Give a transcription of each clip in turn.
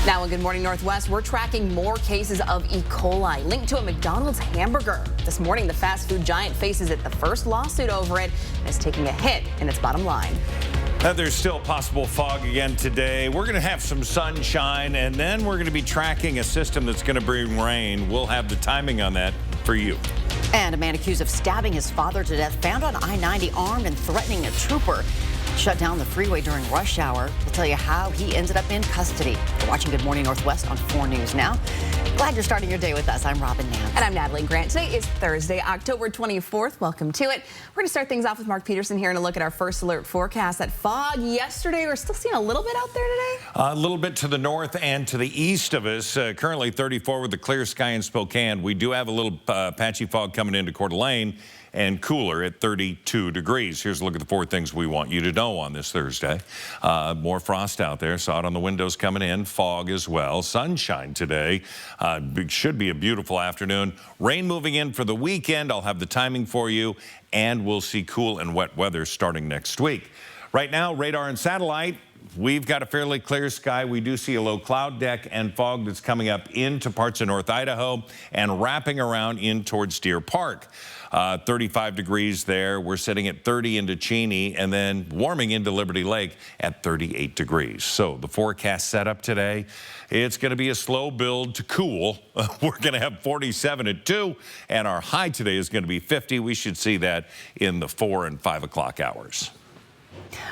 Now in Good Morning Northwest, we're tracking more cases of E. coli linked to a McDonald's hamburger. This morning, the fast food giant faces the first lawsuit over it and is taking a hit in its bottom line. There's still possible fog again today. We're going to have some sunshine, and then we're going to be tracking a system that's going to bring rain. We'll have the timing on that for you. And a man accused of stabbing his father to death found on I-90 armed and threatening a trooper. Shut down the freeway during rush hour. We'll tell you how he ended up in custody. You're watching Good Morning Northwest on 4 News Now. Glad you're starting your day with us. I'm Robin Nance. And I'm Natalie Grant. Today is Thursday, October 24th. Welcome to it. We're going to start things off with Mark Peterson here and a look at our first alert forecast. That fog yesterday, we're still seeing a little bit out there today? A little bit to the north and to the east of us. Currently 34 with a clear sky in Spokane. We do have a little patchy fog coming into Coeur d'Alene and cooler at 32 degrees. Here's a look at the 4 things we want you to know on this Thursday. More frost out there. Saw it on the windows coming in. Fog as well. Sunshine today. Should be a beautiful afternoon. Rain moving in for the weekend. I'll have the timing for you. And we'll see cool and wet weather starting next week. Right now, radar and satellite. We've got a fairly clear sky. We do see a low cloud deck and fog that's coming up into parts of North Idaho and wrapping around in towards Deer Park. 35 degrees there. We're sitting at 30 into Cheney and then warming into Liberty Lake at 38 degrees. So the forecast setup today, it's going to be a slow build to cool. We're going to have 47 at 2 and our high today is going to be 50. We should see that in the 4 and 5 o'clock hours.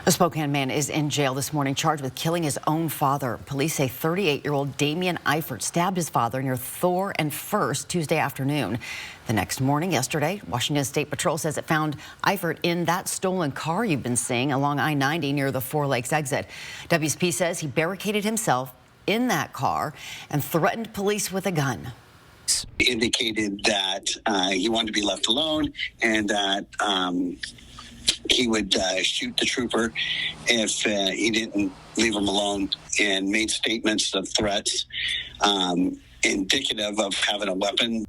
A Spokane man is in jail this morning charged with killing his own father. Police say 38-year-old Damian Eifert stabbed his father near Thor and First Tuesday afternoon. The next morning, yesterday, Washington State Patrol says it found Eifert in that stolen car you've been seeing along I-90 near the Four Lakes exit. WSP says he barricaded himself in that car and threatened police with a gun. Indicated that he wanted to be left alone and that he would shoot the trooper if he didn't leave him alone, and made statements of threats indicative of having a weapon.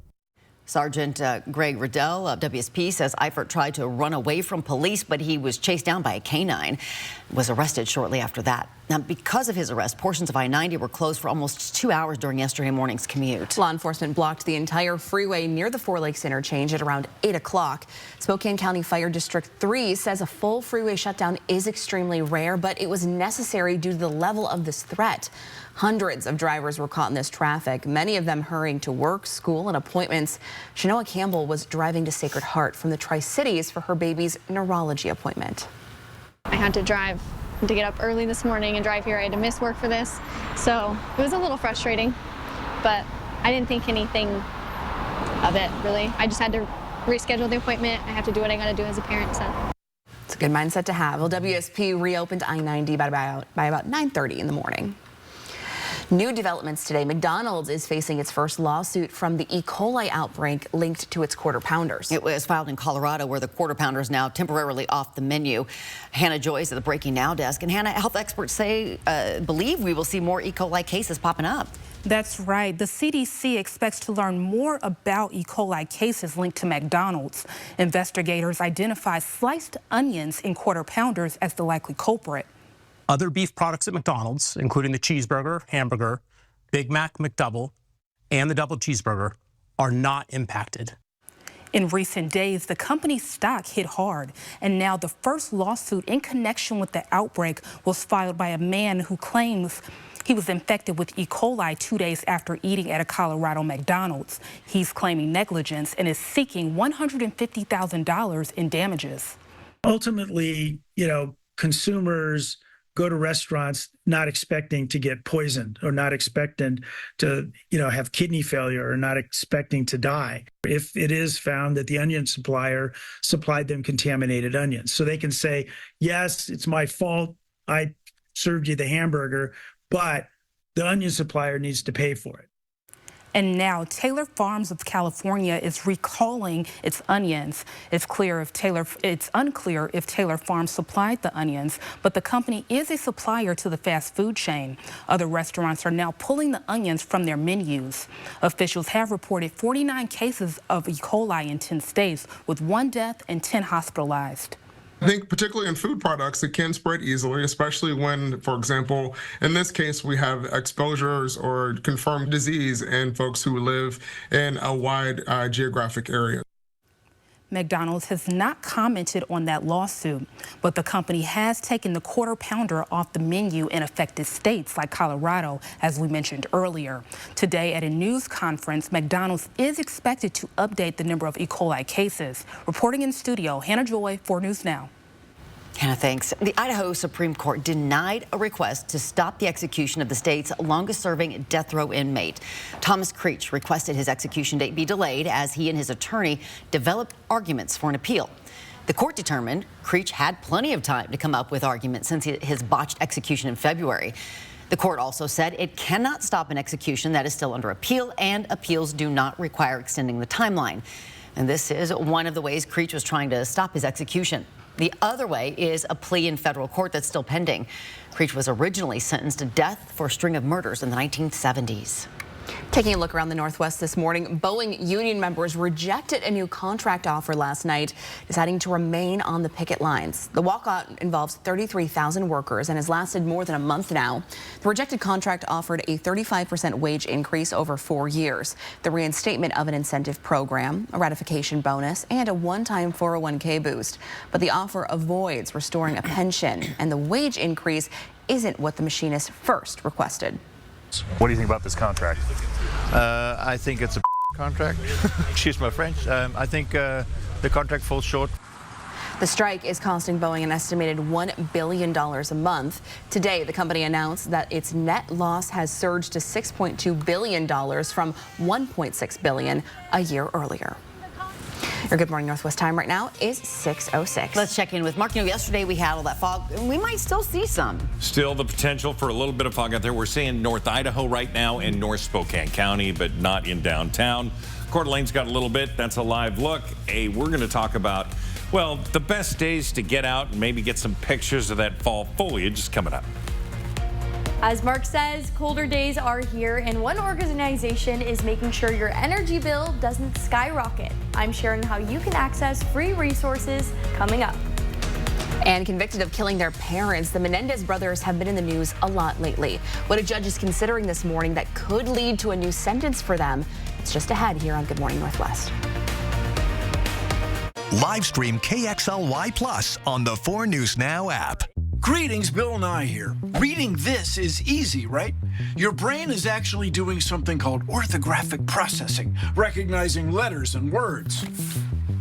Sergeant Greg Riddell of WSP says Eifert tried to run away from police, but he was chased down by a canine, was arrested shortly after that. Now, because of his arrest, portions of I-90 were closed for almost 2 hours during yesterday morning's commute. Law enforcement blocked the entire freeway near the Four Lakes interchange at around 8 o'clock. Spokane County Fire District 3 says a full freeway shutdown is extremely rare, but it was necessary due to the level of this threat. Hundreds of drivers were caught in this traffic, many of them hurrying to work, school, and appointments. Shanoa Campbell was driving to Sacred Heart from the Tri-Cities for her baby's neurology appointment. I had to drive to get up early this morning and drive here. I had to miss work for this, so it was a little frustrating, but I didn't think anything of it, really. I just had to reschedule the appointment. I have to do what I got to do as a parent, so. It's a good mindset to have. Well, WSP reopened I-90 by about 9:30 in the morning. New developments today. McDonald's is facing its first lawsuit from the E. coli outbreak linked to its Quarter Pounders. It was filed in Colorado, where the Quarter Pounder is now temporarily off the menu. Hannah Joy is at the Breaking Now desk. And Hannah, health experts believe we will see more E. coli cases popping up. That's right. The CDC expects to learn more about E. coli cases linked to McDonald's. Investigators identify sliced onions in Quarter Pounders as the likely culprit. Other beef products at McDonald's, including the cheeseburger, hamburger, Big Mac, McDouble, and the double cheeseburger, are not impacted. In recent days, the company's stock hit hard, and now the first lawsuit in connection with the outbreak was filed by a man who claims he was infected with E. coli 2 days after eating at a Colorado McDonald's. He's claiming negligence and is seeking $150,000 in damages. Ultimately, consumers go to restaurants not expecting to get poisoned or not expecting to, have kidney failure or not expecting to die. If it is found that the onion supplier supplied them contaminated onions, so they can say, yes, it's my fault, I served you the hamburger, but the onion supplier needs to pay for it. And now Taylor Farms of California is recalling its onions. It's unclear if Taylor Farms supplied the onions, but the company is a supplier to the fast food chain. Other restaurants are now pulling the onions from their menus. Officials have reported 49 cases of E. coli in 10 states, with 1 death and 10 hospitalized. I think particularly in food products, it can spread easily, especially when, for example, in this case, we have exposures or confirmed disease in folks who live in a wide geographic area. McDonald's has not commented on that lawsuit, but the company has taken the Quarter Pounder off the menu in affected states like Colorado, as we mentioned earlier. Today at a news conference, McDonald's is expected to update the number of E. coli cases. Reporting in studio, Hannah Joy, 4 News Now. Hannah, thanks. The Idaho Supreme Court denied a request to stop the execution of the state's longest-serving death row inmate. Thomas Creech requested his execution date be delayed as he and his attorney developed arguments for an appeal. The court determined Creech had plenty of time to come up with arguments since his botched execution in February. The court also said it cannot stop an execution that is still under appeal, and appeals do not require extending the timeline. And this is one of the ways Creech was trying to stop his execution. The other way is a plea in federal court that's still pending. Creech was originally sentenced to death for a string of murders in the 1970s. Taking a look around the Northwest this morning, Boeing union members rejected a new contract offer last night, deciding to remain on the picket lines. The walkout involves 33,000 workers and has lasted more than a month now. The rejected contract offered a 35% wage increase over 4 years, the reinstatement of an incentive program, a ratification bonus, and a one-time 401k boost. But the offer avoids restoring a pension, and the wage increase isn't what the machinists first requested. What do you think about this contract? I think it's a contract. Excuse my French. I think the contract falls short. The strike is costing Boeing an estimated $1 billion a month. Today, the company announced that its net loss has surged to $6.2 billion from $1.6 billion a year earlier. Your Good Morning Northwest time right now is 6:06. Let's check in with Mark. You know, yesterday we had all that fog, and we might still see some. Still the potential for a little bit of fog out there. We're seeing North Idaho right now in North Spokane County, but not in downtown. Coeur d'Alene's got a little bit. That's a live look. We're going to talk about, well, the best days to get out and maybe get some pictures of that fall foliage is coming up. As Mark says, colder days are here, and one organization is making sure your energy bill doesn't skyrocket. I'm sharing how you can access free resources coming up. And convicted of killing their parents, the Menendez brothers have been in the news a lot lately. What a judge is considering this morning that could lead to a new sentence for them. It's just ahead here on Good Morning Northwest. Live stream KXLY Plus on the 4 News Now app. Greetings, Bill Nye here. Reading this is easy, right? Your brain is actually doing something called orthographic processing, recognizing letters and words.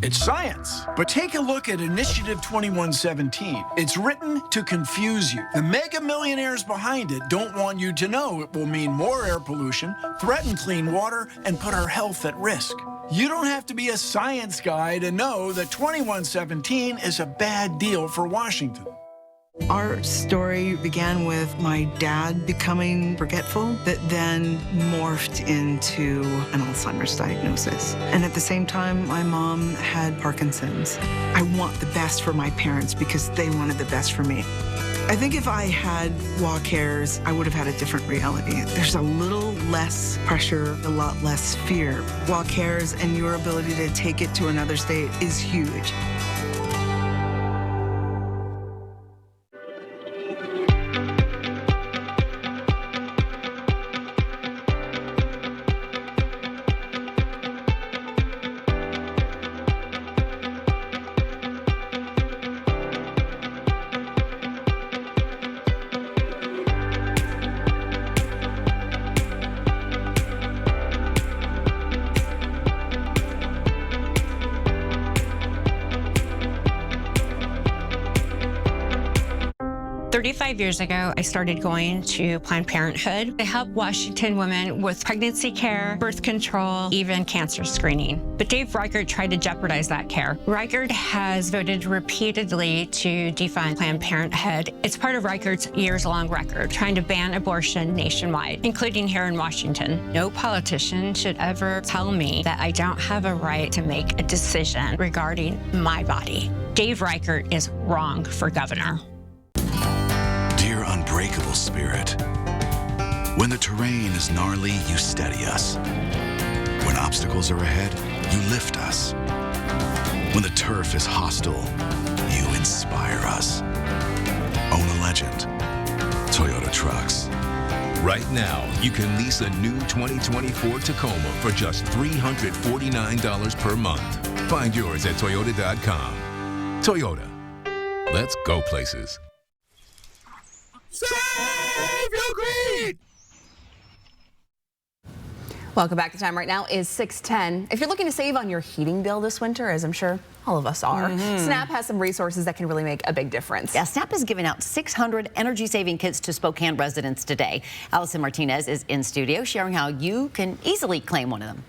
It's science. But take a look at Initiative 2117. It's written to confuse you. The mega millionaires behind it don't want you to know it will mean more air pollution, threaten clean water, and put our health at risk. You don't have to be a science guy to know that 2117 is a bad deal for Washington. Our story began with my dad becoming forgetful, that then morphed into an Alzheimer's diagnosis. And at the same time, my mom had Parkinson's. I want the best for my parents because they wanted the best for me. I think if I had WACARES, I would have had a different reality. There's a little less pressure, a lot less fear. WACARES and your ability to take it to another state is huge. Years ago, I started going to Planned Parenthood. They help Washington women with pregnancy care, birth control, even cancer screening. But Dave Reichert tried to jeopardize that care. Reichert has voted repeatedly to defund Planned Parenthood. It's part of Reichert's years-long record, trying to ban abortion nationwide, including here in Washington. No politician should ever tell me that I don't have a right to make a decision regarding my body. Dave Reichert is wrong for governor. Dear unbreakable spirit, when the terrain is gnarly, you steady us. When obstacles are ahead, you lift us. When the turf is hostile, you inspire us. Own a legend. Toyota Trucks. Right now, you can lease a new 2024 Tacoma for just $349 per month. Find yours at Toyota.com. Toyota. Let's go places. Save your greed! Welcome back. The time right now is 6:10. If you're looking to save on your heating bill this winter, as I'm sure all of us are, SNAP has some resources that can really make a big difference. Yeah, SNAP is giving out 600 energy-saving kits to Spokane residents today. Allison Martinez is in studio sharing how you can easily claim one of them.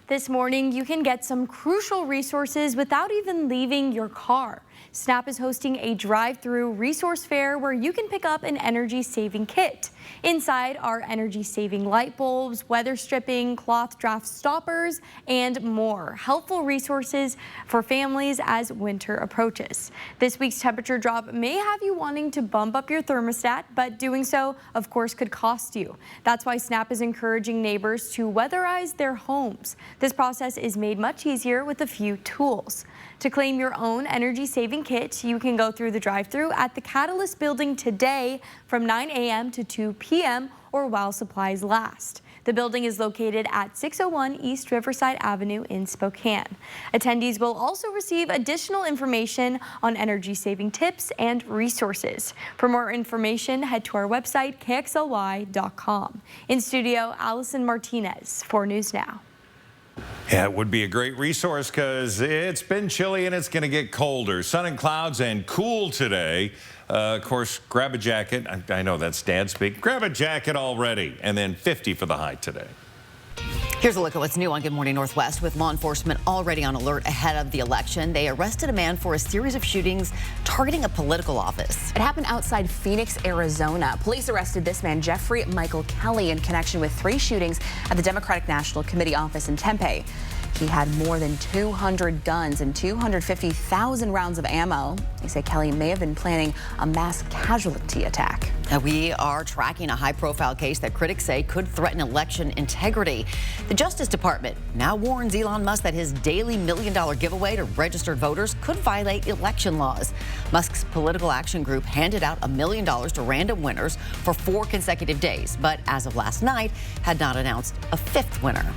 This morning, you can get some crucial resources without even leaving your car. SNAP is hosting a drive-through resource fair where you can pick up an energy-saving kit. Inside are energy-saving light bulbs, weather stripping, cloth draft stoppers, and more. Helpful resources for families as winter approaches. This week's temperature drop may have you wanting to bump up your thermostat, but doing so, of course, could cost you. That's why SNAP is encouraging neighbors to weatherize their homes. This process is made much easier with a few tools. To claim your own energy-saving kit, you can go through the drive-thru at the Catalyst building today from 9 a.m. to 2 p.m. or while supplies last. The building is located at 601 East Riverside Avenue in Spokane. Attendees will also receive additional information on energy-saving tips and resources. For more information, head to our website, KXLY.com. In studio, Allison Martinez for News Now. Yeah, it would be a great resource because it's been chilly and it's going to get colder. Sun and clouds and cool today. Of course, grab a jacket. I know that's dad speak. Grab a jacket already. And then 50 for the high today. Here's a look at what's new on Good Morning Northwest. With law enforcement already on alert ahead of the election, they arrested a man for a series of shootings targeting a political office. It happened outside Phoenix, Arizona. Police arrested this man, Jeffrey Michael Kelly, in connection with 3 shootings at the Democratic National Committee office in Tempe. He had more than 200 guns and 250,000 rounds of ammo. They say Kelly may have been planning a mass casualty attack. Now, we are tracking a high-profile case that critics say could threaten election integrity. The Justice Department now warns Elon Musk that his daily $1 million giveaway to registered voters could violate election laws. Musk's political action group handed out $1 million to random winners for 4 consecutive days, but as of last night, had not announced a 5th winner.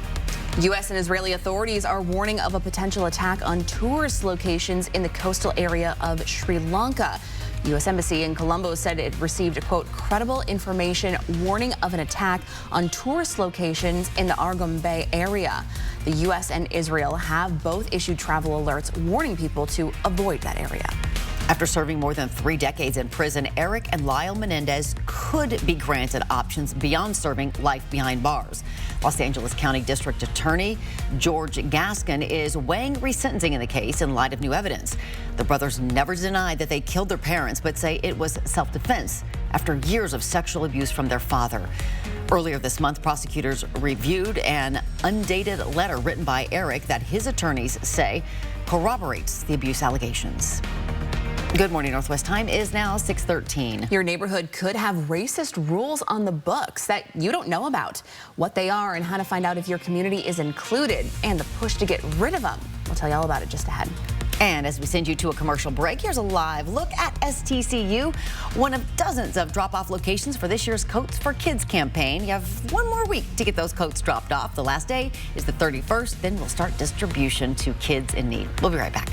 U.S. and Israeli authorities are warning of a potential attack on tourist locations in the coastal area of Sri Lanka. The U.S. Embassy in Colombo said it received a, quote, credible information warning of an attack on tourist locations in the Argum Bay area. The U.S. and Israel have both issued travel alerts warning people to avoid that area. After serving more than 3 decades in prison, Eric and Lyle Menendez could be granted options beyond serving life behind bars. Los Angeles County District Attorney George Gaskin is weighing resentencing in the case in light of new evidence. The brothers never denied that they killed their parents, but say it was self-defense after years of sexual abuse from their father. Earlier this month, prosecutors reviewed an undated letter written by Eric that his attorneys say corroborates the abuse allegations. Good Morning Northwest time is now 6:13. Your neighborhood could have racist rules on the books that you don't know about. What they are and how to find out if your community is included and the push to get rid of them. We'll tell you all about it just ahead. And as we send you to a commercial break, here's a live look at STCU, one of dozens of drop-off locations for this year's Coats for Kids campaign. You have 1 more week to get those coats dropped off. The last day is the 31st. Then we'll start distribution to kids in need. We'll be right back.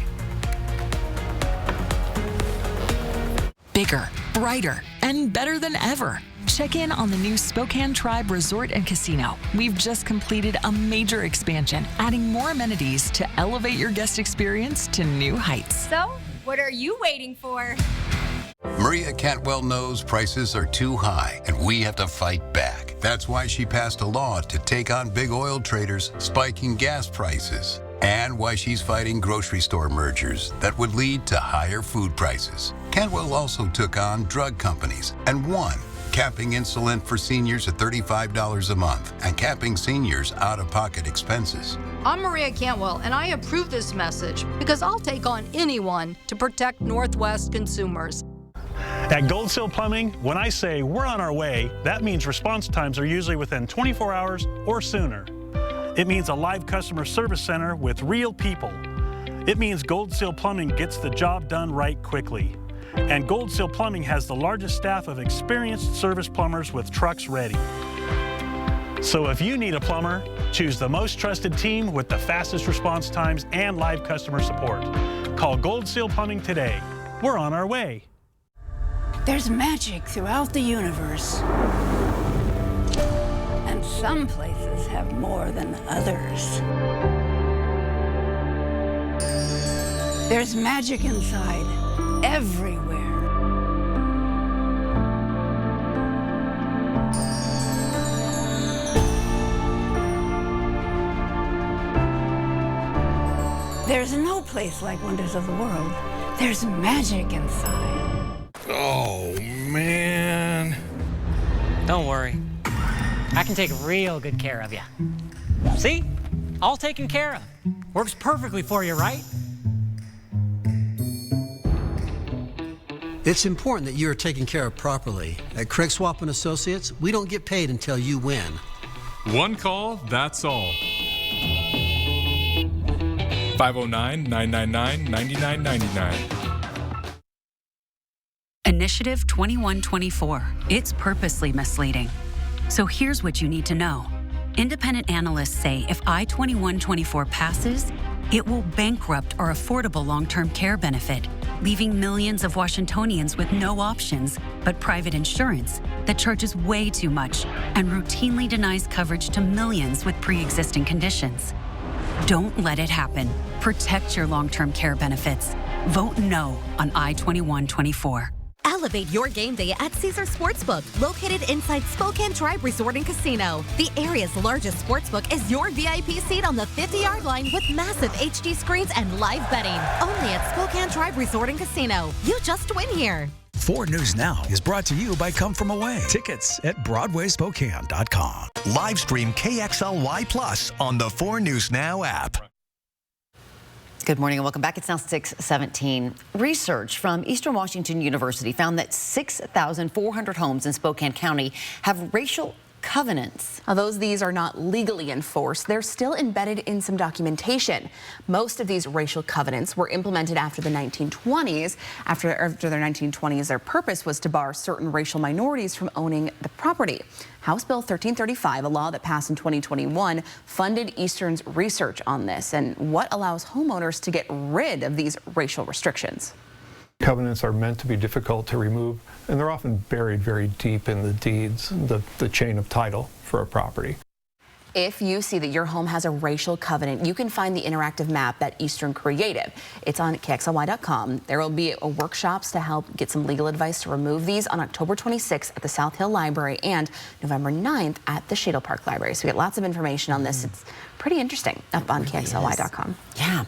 Bigger, brighter, and better than ever. Check in on the new Spokane Tribe Resort and Casino. We've just completed a major expansion, adding more amenities to elevate your guest experience to new heights. So, what are you waiting for? Maria Cantwell knows prices are too high, and we have to fight back. That's why she passed a law to take on big oil traders spiking gas prices, and why she's fighting grocery store mergers that would lead to higher food prices. Cantwell also took on drug companies and won, capping insulin for seniors at $35 a month and capping seniors' out-of-pocket expenses. I'm Maria Cantwell, and I approve this message because I'll take on anyone to protect Northwest consumers. At Gold Seal Plumbing, when I say we're on our way, that means response times are usually within 24 hours or sooner. It means a live customer service center with real people. It means Gold Seal Plumbing gets the job done right quickly. And Gold Seal Plumbing has the largest staff of experienced service plumbers with trucks ready. So if you need a plumber, choose the most trusted team with the fastest response times and live customer support. Call Gold Seal Plumbing today. We're on our way. There's magic throughout the universe. And some places have more than others. There's magic inside, everywhere. There's no place like Wonders of the World. There's magic inside. Oh, man. Don't worry. I can take real good care of you. See? All taken care of. Works perfectly for you, right? It's important that you are taken care of properly. At Craig Swap & Associates, we don't get paid until you win. One call, that's all. 509-999-9999. Initiative 2124. It's purposely misleading. So here's what you need to know. Independent analysts say if I-2124 passes, it will bankrupt our affordable long-term care benefit, leaving millions of Washingtonians with no options but private insurance that charges way too much and routinely denies coverage to millions with pre-existing conditions. Don't let it happen. Protect your long-term care benefits. Vote no on I-2124. Elevate your game day at Caesars Sportsbook, located inside Spokane Tribe Resort and Casino. The area's largest sportsbook is your VIP seat on the 50-yard line with massive HD screens and live betting. Only at Spokane Tribe Resort and Casino. You just win here. 4 News Now is brought to you by Come From Away. Tickets at BroadwaySpokane.com. Live stream KXLY Plus on the 4 News Now app. Good morning and welcome back. It's now 6:17. Research from Eastern Washington University found that 6,400 homes in Spokane County have racial covenants. Although these are not legally enforced, they're still embedded in some documentation. Most of these racial covenants were implemented after the 1920s. After their 1920s, their purpose was to bar certain racial minorities from owning the property. House Bill 1335, a law that passed in 2021, funded Eastern's research on this and what allows homeowners to get rid of these racial restrictions. Covenants are meant to be difficult to remove, and they're often buried very deep in the deeds, the chain of title for a property. If you see that your home has a racial covenant, you can find the interactive map that Eastern created. It's on KXLY.com. There will be workshops to help get some legal advice to remove these on October 26th at the South Hill Library and November 9th at the Shadle Park Library. So we get lots of information on this. It's pretty interesting up on KXLY.com. Yeah.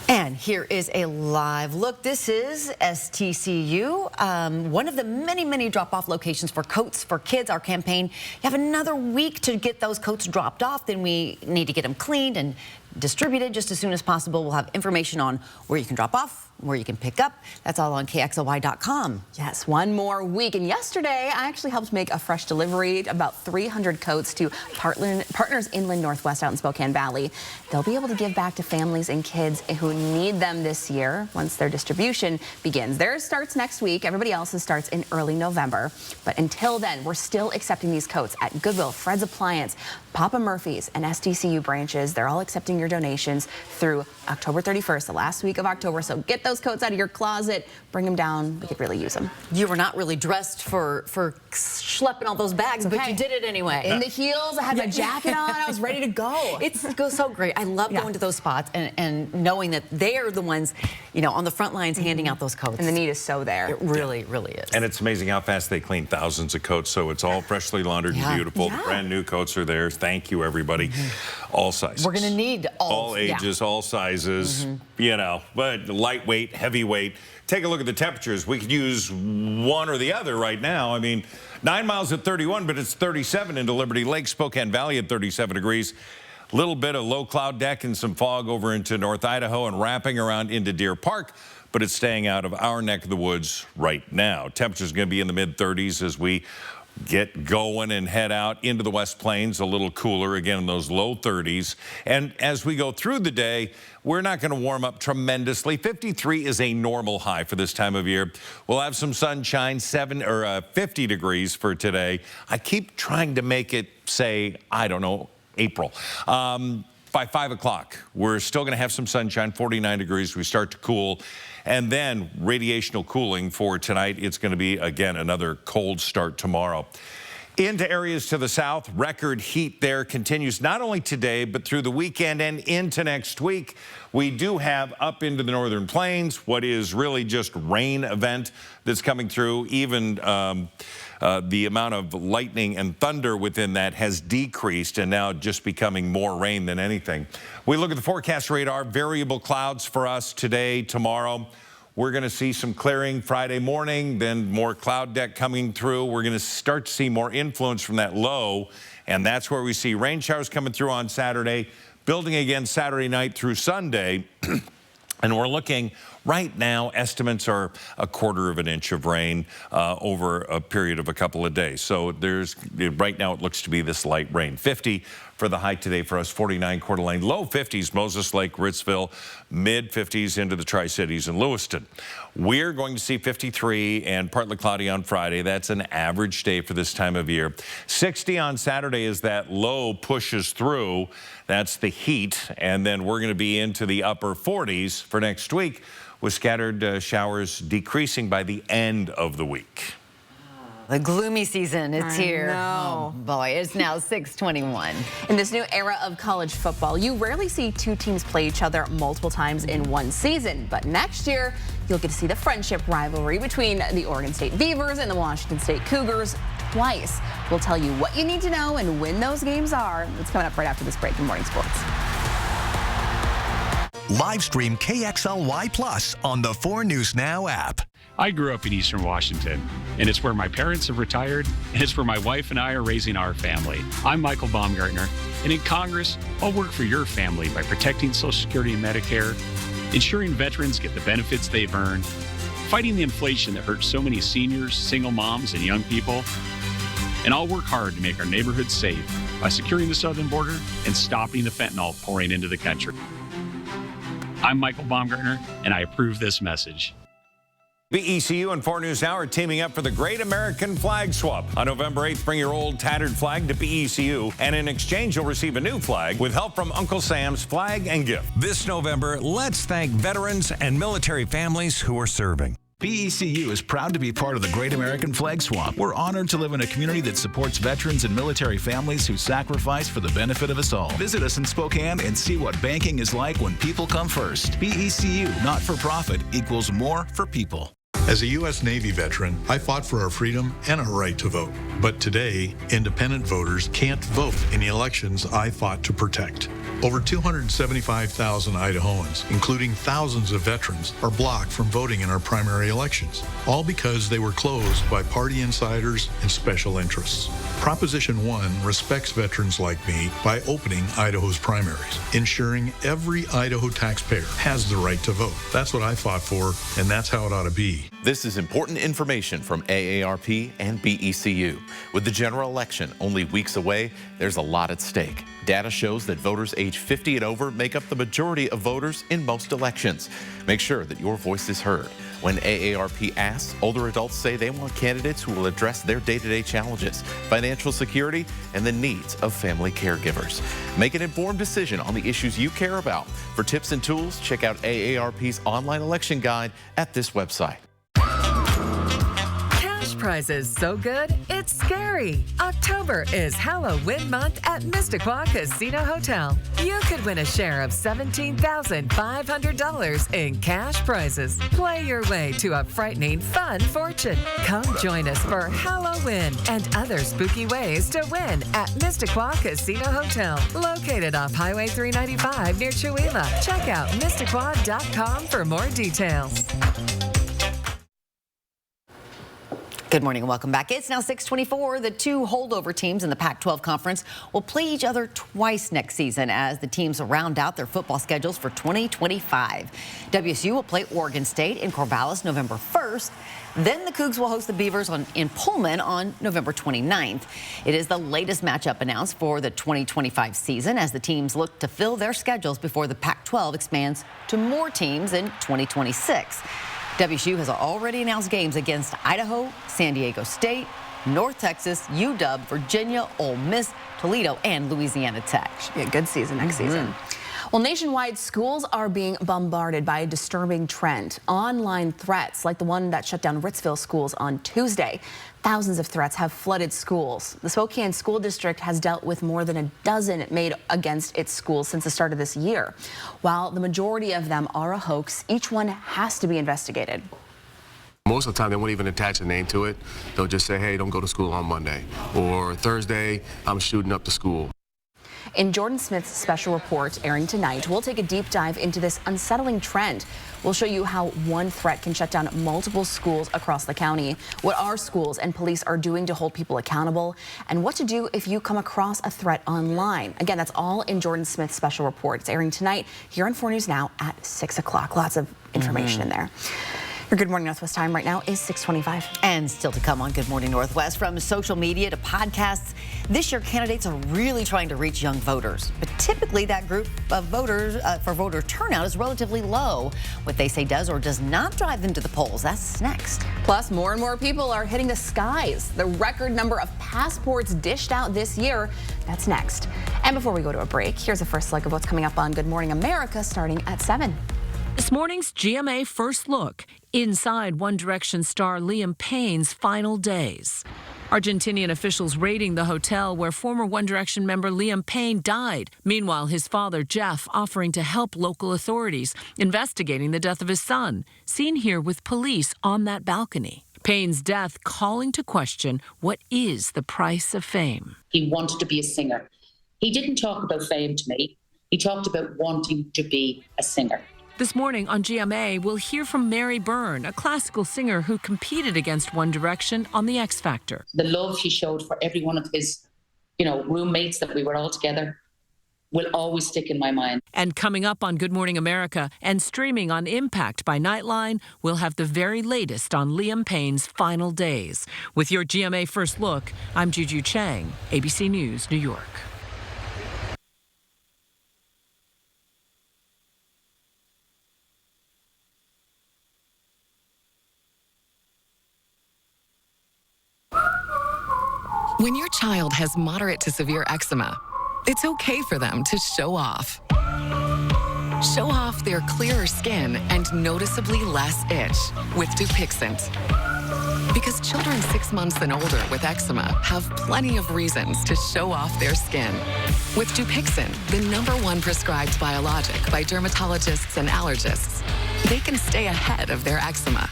And here is a live look. This is STCU, one of the many, many drop-off locations for coats for kids. Our campaign, you have another week to get those coats dropped off. Then we need to get them cleaned and distributed just as soon as possible. We'll have information on where you can drop off, where you can pick up. That's all on KXLY.com. Yes, one more week. And yesterday, I actually helped make a fresh delivery, about 300 coats to Partners Inland Northwest out in Spokane Valley. They'll be able to give back to families and kids who need them this year once their distribution begins. Theirs starts next week. Everybody else's starts in early November. But until then, we're still accepting these coats at Goodwill, Fred's Appliance, Papa Murphy's, and STCU branches. They're all accepting your donations through October 31st, the last week of October. So get those coats out of your closet, bring them down. We could really use them. You were not really dressed for schlepping all those bags, but you did it anyway. In the heels, I had my jacket on, I was ready to go. It goes so great. I love going to those spots and knowing that they're the ones, you know, on the front lines handing out those coats. And the need is so there. It really, really is. And it's amazing how fast they clean thousands of coats, so it's all freshly laundered and beautiful. The brand new coats are there. Thank you, everybody. All sizes. We're going to need all ages, all sizes, you know, but lightweight, heavyweight. Take a look at the temperatures. We could use one or the other right now. I mean, 9 miles at 31, but it's 37 into Liberty Lake, Spokane Valley at 37 degrees. Little bit of low cloud deck and some fog over into North Idaho and wrapping around into Deer Park, but it's staying out of our neck of the woods right now. Temperature's going to be in the mid-30s as we get going and head out into the West Plains, a little cooler again in those low 30s. And as we go through the day, we're not going to warm up tremendously. 53 is a normal high for this time of year. We'll have some sunshine, 50 degrees for today. I keep trying to make it say, I don't know, April. By 5 o'clock, we're still going to have some sunshine, 49 degrees. We start to cool. And then radiational cooling for tonight. It's going to be, again, another cold start tomorrow. Into areas to the south, record heat there continues not only today, but through the weekend and into next week. We do have up into the northern plains what is really just rain event that's coming through. Even the amount of lightning and thunder within that has decreased and now just becoming more rain than anything. We look at the forecast radar, variable clouds for us today, tomorrow. We're going to see some clearing Friday morning, then more cloud deck coming through. We're going to start to see more influence from that low, and that's where we see rain showers coming through on Saturday, building again Saturday night through Sunday. And we're looking right now, estimates are 1/4 of an inch of rain over a period of a couple of days. So right now it looks to be this light rain. 50 for the high today for us, 49 Coeur d'Alene. Low 50s, Moses Lake, Ritzville, mid 50s into the Tri-Cities and Lewiston. We're going to see 53 and partly cloudy on Friday. That's an average day for this time of year. 60 on Saturday as that low pushes through. That's the heat. And then we're going to be into the upper 40s for next week with scattered showers decreasing by the end of the week. The gloomy season, it's here. No. Oh boy, it's now 6:21. In this new era of college football, you rarely see two teams play each other multiple times in one season. But next year, you'll get to see the friendship rivalry between the Oregon State Beavers and the Washington State Cougars twice. We'll tell you what you need to know and when those games are. It's coming up right after this break in Morning Sports. Live stream KXLY Plus on the 4 News Now app. I grew up in Eastern Washington, and it's where my parents have retired, and it's where my wife and I are raising our family. I'm Michael Baumgartner, and in Congress, I'll work for your family by protecting Social Security and Medicare, ensuring veterans get the benefits they've earned, fighting the inflation that hurts so many seniors, single moms, and young people. And I'll work hard to make our neighborhoods safe by securing the southern border and stopping the fentanyl pouring into the country. I'm Michael Baumgartner, and I approve this message. BECU and 4 News Now are teaming up for the Great American Flag Swap. On November 8th, bring your old tattered flag to BECU, and in exchange, you'll receive a new flag with help from Uncle Sam's Flag and Gift. This November, let's thank veterans and military families who are serving. BECU is proud to be part of the Great American Flag Swap. We're honored to live in a community that supports veterans and military families who sacrifice for the benefit of us all. Visit us in Spokane and see what banking is like when people come first. BECU, not for profit, equals more for people. As a U.S. Navy veteran, I fought for our freedom and our right to vote. But today, independent voters can't vote in the elections I fought to protect. Over 275,000 Idahoans, including thousands of veterans, are blocked from voting in our primary elections, all because they were closed by party insiders and special interests. Proposition 1 respects veterans like me by opening Idaho's primaries, ensuring every Idaho taxpayer has the right to vote. That's what I fought for, and that's how it ought to be. This is important information from AARP and BECU. With the general election only weeks away, there's a lot at stake. Data shows that voters age 50 and over make up the majority of voters in most elections. Make sure that your voice is heard. When AARP asks, older adults say they want candidates who will address their day-to-day challenges, financial security, and the needs of family caregivers. Make an informed decision on the issues you care about. For tips and tools, check out AARP's online election guide at this website. Prizes so good, it's scary. October is Halloween month at Mystiquoi Casino Hotel. You could win a share of $17,500 in cash prizes. Play your way to a frightening, fun fortune. Come join us for Halloween and other spooky ways to win at Mystiquoi Casino Hotel, located off Highway 395 near Chewelah. Check out Mystiquoi.com for more details. Good morning and welcome back. It's now 6:24. The two holdover teams in the Pac-12 Conference will play each other twice next season as the teams round out their football schedules for 2025. WSU will play Oregon State in Corvallis November 1st. Then the Cougs will host the Beavers in Pullman on November 29th. It is the latest matchup announced for the 2025 season as the teams look to fill their schedules before the Pac-12 expands to more teams in 2026. WSU has already announced games against Idaho, San Diego State, North Texas, UW, Virginia, Ole Miss, Toledo, and Louisiana Tech. Should be a good season next season. Well, nationwide, schools are being bombarded by a disturbing trend. Online threats like the one that shut down Ritzville schools on Tuesday. Thousands of threats have flooded schools. The Spokane School District has dealt with more than a dozen made against its schools since the start of this year. While the majority of them are a hoax, each one has to be investigated. Most of the time, they won't even attach a name to it. They'll just say, hey, don't go to school on Monday. Or Thursday, I'm shooting up the school. In Jordan Smith's special report airing tonight, we'll take a deep dive into this unsettling trend. We'll show you how one threat can shut down multiple schools across the county, what our schools and police are doing to hold people accountable, and what to do if you come across a threat online. Again, that's all in Jordan Smith's special report. It's airing tonight here on 4 News Now at 6 o'clock. Lots of information in there. Your Good Morning Northwest time right now is 6:25. And still to come on Good Morning Northwest, from social media to podcasts, this year candidates are really trying to reach young voters. But typically that group of voters for voter turnout is relatively low. What they say does or does not drive them to the polls. That's next. Plus, more and more people are hitting the skies. The record number of passports dished out this year. That's next. And before we go to a break, here's a first look of what's coming up on Good Morning America starting at 7. This morning's GMA First Look, inside One Direction star Liam Payne's final days. Argentinian officials raiding the hotel where former One Direction member Liam Payne died. Meanwhile, his father, Jeff, offering to help local authorities investigating the death of his son. Seen here with police on that balcony. Payne's death calling to question what is the price of fame. He wanted to be a singer. He didn't talk about fame to me. He talked about wanting to be a singer. This morning on GMA, we'll hear from Mary Byrne, a classical singer who competed against One Direction on The X Factor. The love he showed for every one of his, roommates that we were all together will always stick in my mind. And coming up on Good Morning America and streaming on Impact by Nightline, we'll have the very latest on Liam Payne's final days. With your GMA First Look, I'm Juju Chang, ABC News, New York. When your child has moderate to severe eczema, it's okay for them to show off. Show off their clearer skin and noticeably less itch with Dupixent. Because children 6 months and older with eczema have plenty of reasons to show off their skin. With Dupixent, the #1 prescribed biologic by dermatologists and allergists, they can stay ahead of their eczema.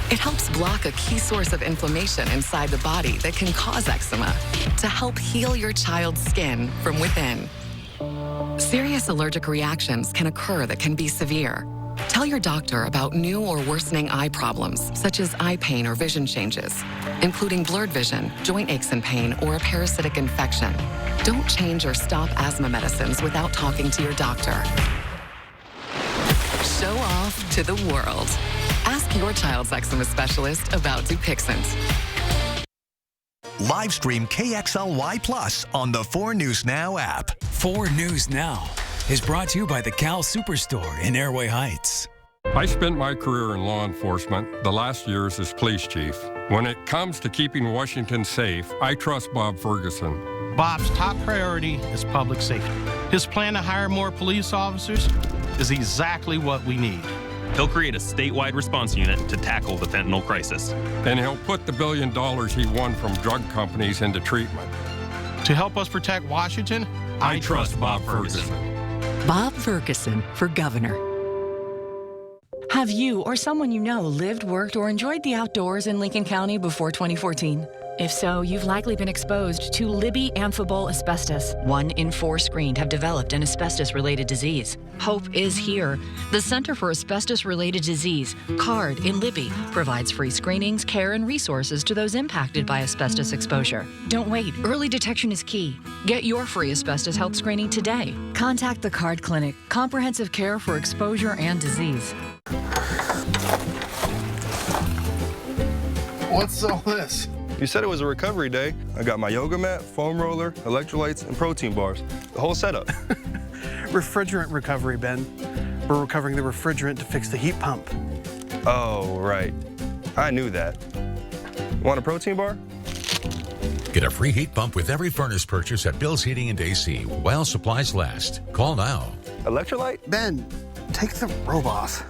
It helps block a key source of inflammation inside the body that can cause eczema to help heal your child's skin from within. Serious allergic reactions can occur that can be severe. Tell your doctor about new or worsening eye problems, such as eye pain or vision changes, including blurred vision, joint aches and pain, or a parasitic infection. Don't change or stop asthma medicines without talking to your doctor. Show off to the world. Ask your child's eczema specialist about Dupixent. Live stream KXLY Plus on the 4 News Now app. 4 News Now is brought to you by the Cal Superstore in Airway Heights. I spent my career in law enforcement, the last years as police chief. When it comes to keeping Washington safe, I trust Bob Ferguson. Bob's top priority is public safety. His plan to hire more police officers is exactly what we need. He'll create a statewide response unit to tackle the fentanyl crisis. And he'll put the $1 billion he won from drug companies into treatment. To help us protect Washington, I trust Bob Ferguson. Bob Ferguson for governor. Have you or someone you know lived, worked, or enjoyed the outdoors in Lincoln County before 2014? If so, you've likely been exposed to Libby amphibole asbestos. 1 in 4 screened have developed an asbestos-related disease. Hope is here. The Center for Asbestos-Related Disease, CARD in Libby, provides free screenings, care, and resources to those impacted by asbestos exposure. Don't wait. Early detection is key. Get your free asbestos health screening today. Contact the CARD Clinic, comprehensive care for exposure and disease. What's all this? You said it was a recovery day. I got my yoga mat, foam roller, electrolytes, and protein bars. The whole setup. Refrigerant recovery, Ben. We're recovering the refrigerant to fix the heat pump. Oh, right. I knew that. Want a protein bar? Get a free heat pump with every furnace purchase at Bill's Heating and AC while supplies last. Call now. Electrolyte? Ben, take the robe off.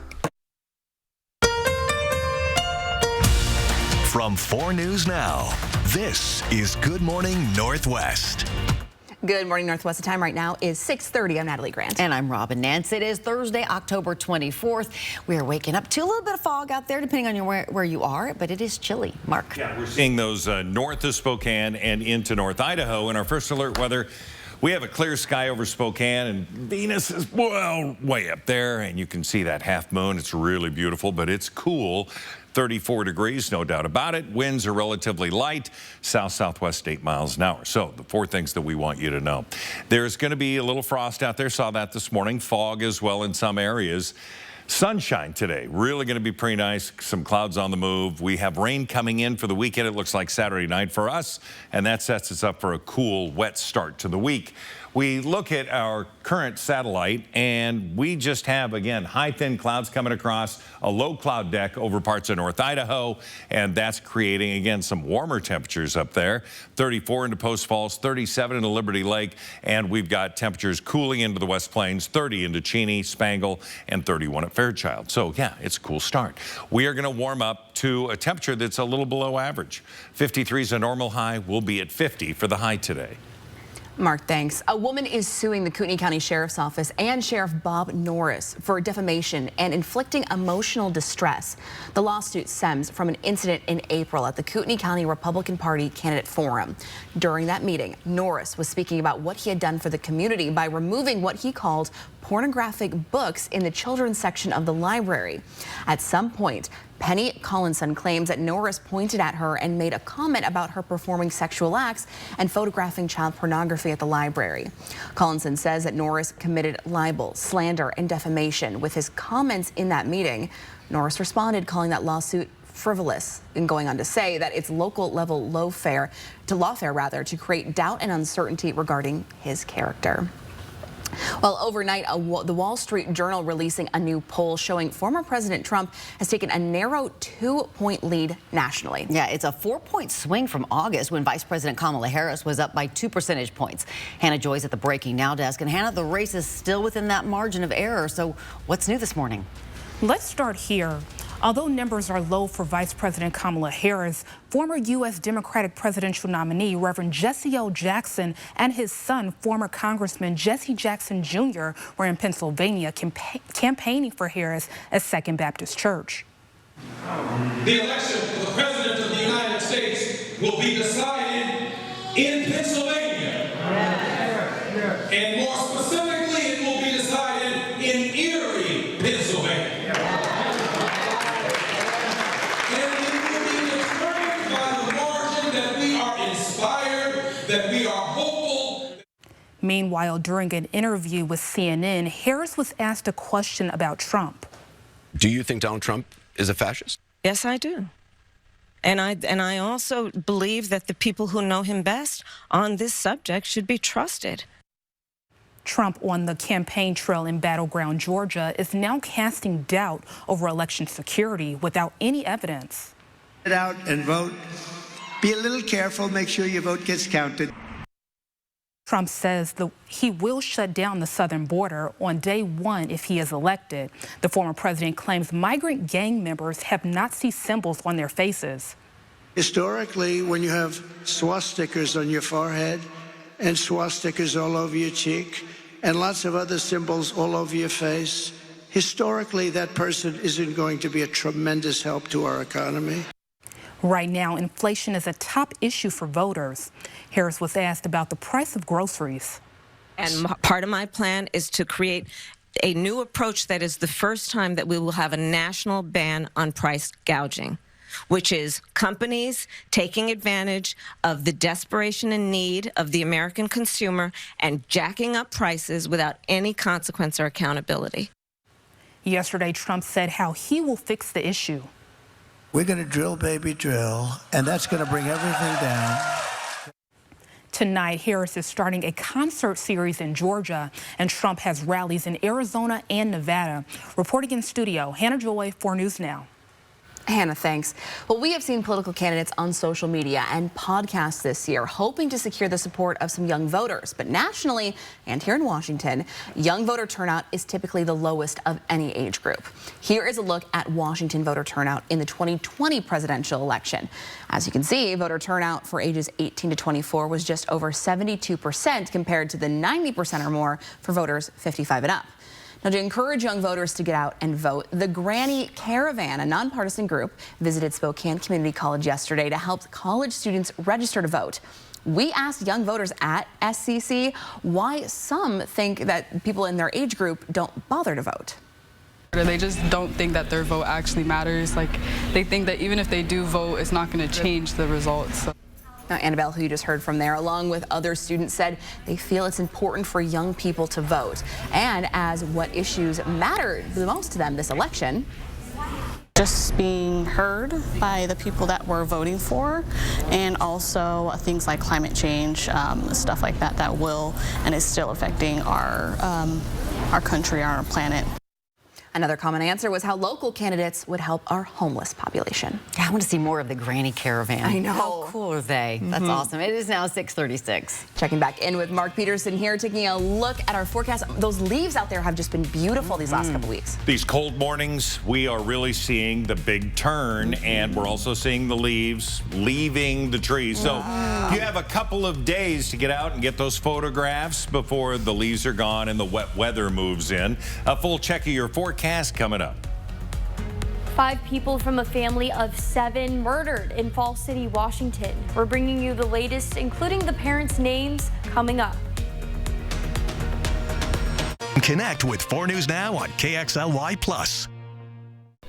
From 4 News Now, this is Good Morning Northwest. Good morning, Northwest. The time right now is 6:30. I'm Natalie Grant. And I'm Robin Nance. It is Thursday, October 24th. We are waking up to a little bit of fog out there, depending on where you are, but it is chilly. Mark. Yeah, we're seeing those north of Spokane and into North Idaho. In our first alert weather, we have a clear sky over Spokane, and Venus is, well, way up there, and you can see that half moon. It's really beautiful, but it's cool. 34 degrees, no doubt about it. Winds are relatively light, south-southwest 8 miles an hour. So the 4 things that we want you to know. There's going to be a little frost out there. Saw that this morning. Fog as well in some areas. Sunshine today, really going to be pretty nice. Some clouds on the move. We have rain coming in for the weekend. It looks like Saturday night for us, and that sets us up for a cool, wet start to the week. We look at our current satellite, and we just have, again, high, thin clouds coming across, a low cloud deck over parts of North Idaho, and that's creating, again, some warmer temperatures up there. 34 into Post Falls, 37 into Liberty Lake, and we've got temperatures cooling into the West Plains, 30 into Cheney, Spangle, and 31 at Fairchild. So, yeah, it's a cool start. We are going to warm up to a temperature that's a little below average. 53 is a normal high. We'll be at 50 for the high today. Mark, thanks. A woman is suing the Kootenai County Sheriff's Office and Sheriff Bob Norris for defamation and inflicting emotional distress. The lawsuit stems from an incident in April at the Kootenai County Republican Party Candidate Forum. During that meeting, Norris was speaking about what he had done for the community by removing what he called pornographic books in the children's section of the library. At some point, Penny Collinson claims that Norris pointed at her and made a comment about her performing sexual acts and photographing child pornography at the library. Collinson says that Norris committed libel, slander, and defamation with his comments in that meeting. Norris responded, calling that lawsuit frivolous, and going on to say that it's local level lawfare to create doubt and uncertainty regarding his character. Well, overnight, the Wall Street Journal releasing a new poll showing former President Trump has taken a narrow 2-point lead nationally. Yeah, it's a 4-point swing from August when Vice President Kamala Harris was up by 2 percentage points. Hannah Joy's at the Breaking Now desk. And Hannah, the race is still within that margin of error. So what's new this morning? Let's start here. Although numbers are low for Vice President Kamala Harris, former U.S. Democratic presidential nominee Reverend Jesse L. Jackson and his son, former Congressman Jesse Jackson Jr., were in Pennsylvania campaigning for Harris at Second Baptist Church. The election for the President of the United States will be decided in Pennsylvania. And more specifically, it will be decided in Erie, Pennsylvania. That we are hopeful. Meanwhile, during an interview with CNN, Harris was asked a question about Trump. Do you think Donald Trump is a fascist? Yes, I do. And I also believe that the people who know him best on this subject should be trusted. Trump on the campaign trail in battleground Georgia is now casting doubt over election security without any evidence. Get out and vote. Be a little careful. Make sure your vote gets counted. Trump says he will shut down the southern border on day 1 if he is elected. The former president claims migrant gang members have Nazi symbols on their faces. Historically, when you have swastikas on your forehead and swastikas all over your cheek and lots of other symbols all over your face, historically that person isn't going to be a tremendous help to our economy. Right now, inflation is a top issue for voters. Harris was asked about the price of groceries. And part of my plan is to create a new approach that is the first time that we will have a national ban on price gouging, which is companies taking advantage of the desperation and need of the American consumer and jacking up prices without any consequence or accountability. Yesterday, Trump said how he will fix the issue. We're going to drill, baby, drill, and that's going to bring everything down. Tonight, Harris is starting a concert series in Georgia, and Trump has rallies in Arizona and Nevada. Reporting in studio, Hannah Joy, 4 News Now. Hannah, thanks. Well, we have seen political candidates on social media and podcasts this year hoping to secure the support of some young voters. But nationally and here in Washington, young voter turnout is typically the lowest of any age group. Here is a look at Washington voter turnout in the 2020 presidential election. As you can see, voter turnout for ages 18 to 24 was just over 72% compared to the 90% or more for voters 55 and up. Now, to encourage young voters to get out and vote, the Granny Caravan, a nonpartisan group, visited Spokane Community College yesterday to help college students register to vote. We asked young voters at SCC why some think that people in their age group don't bother to vote. They just don't think that their vote actually matters. Like, they think that even if they do vote, it's not going to change the results. So. Now, Annabelle, who you just heard from there, along with other students, said they feel it's important for young people to vote. And as what issues matter the most to them this election. Just being heard by the people that we're voting for, and also things like climate change, stuff like that, that will and is still affecting our country, our planet. Another common answer was how local candidates would help our homeless population. Yeah, I want to see more of the Granny Caravan. I know. How cool are they? That's awesome. It is now 6:36. Checking back in with Mark Peterson here, taking a look at our forecast. Those leaves out there have just been beautiful these last couple weeks. These cold mornings, we are really seeing the big turn, and we're also seeing the leaves leaving the trees. So you have a couple of days to get out and get those photographs before the leaves are gone and the wet weather moves in. A full check of your forecast coming up. 5 people from a family of 7 murdered in Falls City, Washington. We're bringing you the latest, including the parents' names, coming up. Connect with 4 News Now on KXLY+.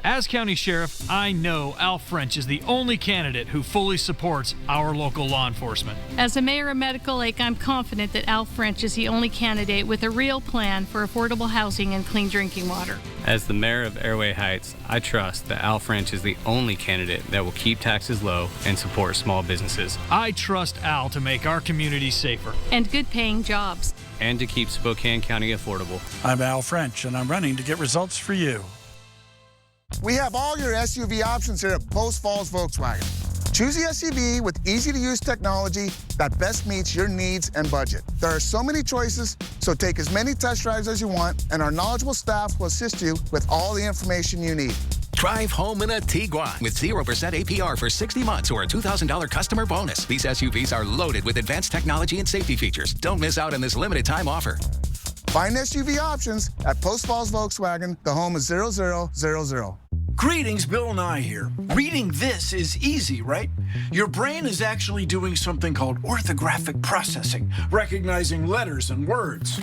As county sheriff, I know Al French is the only candidate who fully supports our local law enforcement. As a mayor of Medical Lake, I'm confident that Al French is the only candidate with a real plan for affordable housing and clean drinking water. As the mayor of Airway Heights, I trust that Al French is the only candidate that will keep taxes low and support small businesses. I trust Al to make our community safer. And good paying jobs. And to keep Spokane County affordable. I'm Al French, and I'm running to get results for you. We have all your SUV options here at Post Falls Volkswagen. Choose the SUV with easy-to-use technology that best meets your needs and budget. There are so many choices, so take as many test drives as you want, and our knowledgeable staff will assist you with all the information you need. Drive home in a Tiguan with 0% APR for 60 months or a $2,000 customer bonus. These SUVs are loaded with advanced technology and safety features. Don't miss out on this limited time offer. Find SUV options at Post Falls Volkswagen. The home is 0000. Greetings, Bill Nye here. Reading this is easy, right? Your brain is actually doing something called orthographic processing, recognizing letters and words.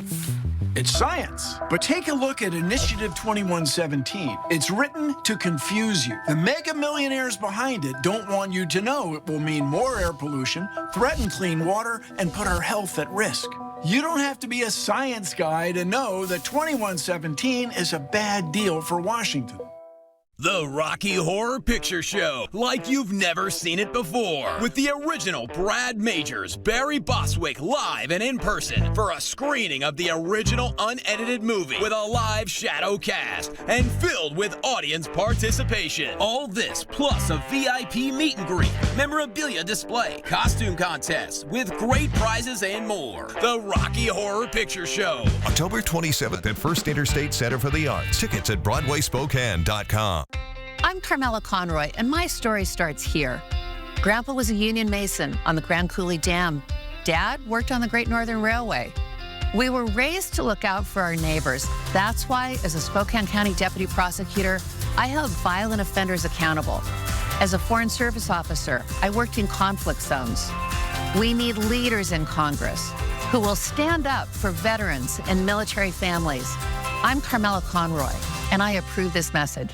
It's science. But take a look at Initiative 2117. It's written to confuse you. The mega millionaires behind it don't want you to know it will mean more air pollution, threaten clean water, and put our health at risk. You don't have to be a science guy to know that 2117 is a bad deal for Washington. The Rocky Horror Picture Show, like you've never seen it before. With the original Brad Majors, Barry Bostwick live and in person for a screening of the original unedited movie with a live shadow cast and filled with audience participation. All this plus a VIP meet and greet, memorabilia display, costume contests with great prizes and more. The Rocky Horror Picture Show. October 27th at First Interstate Center for the Arts. Tickets at BroadwaySpokane.com. I'm Carmela Conroy, and my story starts here. Grandpa was a union mason on the Grand Coulee Dam. Dad worked on the Great Northern Railway. We were raised to look out for our neighbors. That's why, as a Spokane County deputy prosecutor, I held violent offenders accountable. As a Foreign Service officer, I worked in conflict zones. We need leaders in Congress who will stand up for veterans and military families. I'm Carmela Conroy, and I approve this message.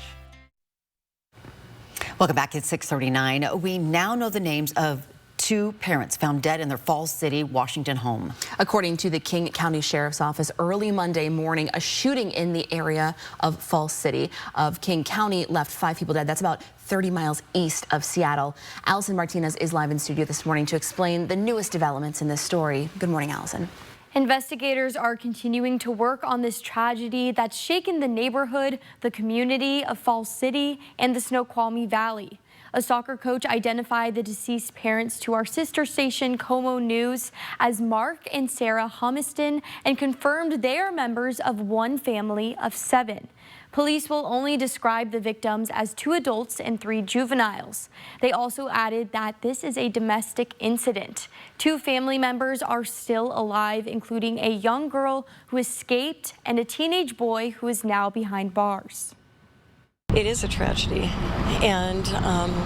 Welcome back at 6:39. We now know the names of 2 2 parents found dead in their Falls City, Washington home. According to the King County Sheriff's Office, early Monday morning, a shooting in the area of Falls City of King County left 5 people dead. That's about 30 miles east of Seattle. Allison Martinez is live in studio this morning to explain the newest developments in this story. Good morning, Allison. Investigators are continuing to work on this tragedy that's shaken the neighborhood, the community of Falls City, and the Snoqualmie Valley. A soccer coach identified the deceased parents to our sister station, KOMO News, as Mark and Sarah Humiston and confirmed they are members of one family of 7. Police will only describe the victims as 2 adults and 3 juveniles. They also added that this is a domestic incident. 2 family members are still alive, including a young girl who escaped and a teenage boy who is now behind bars. It is a tragedy, and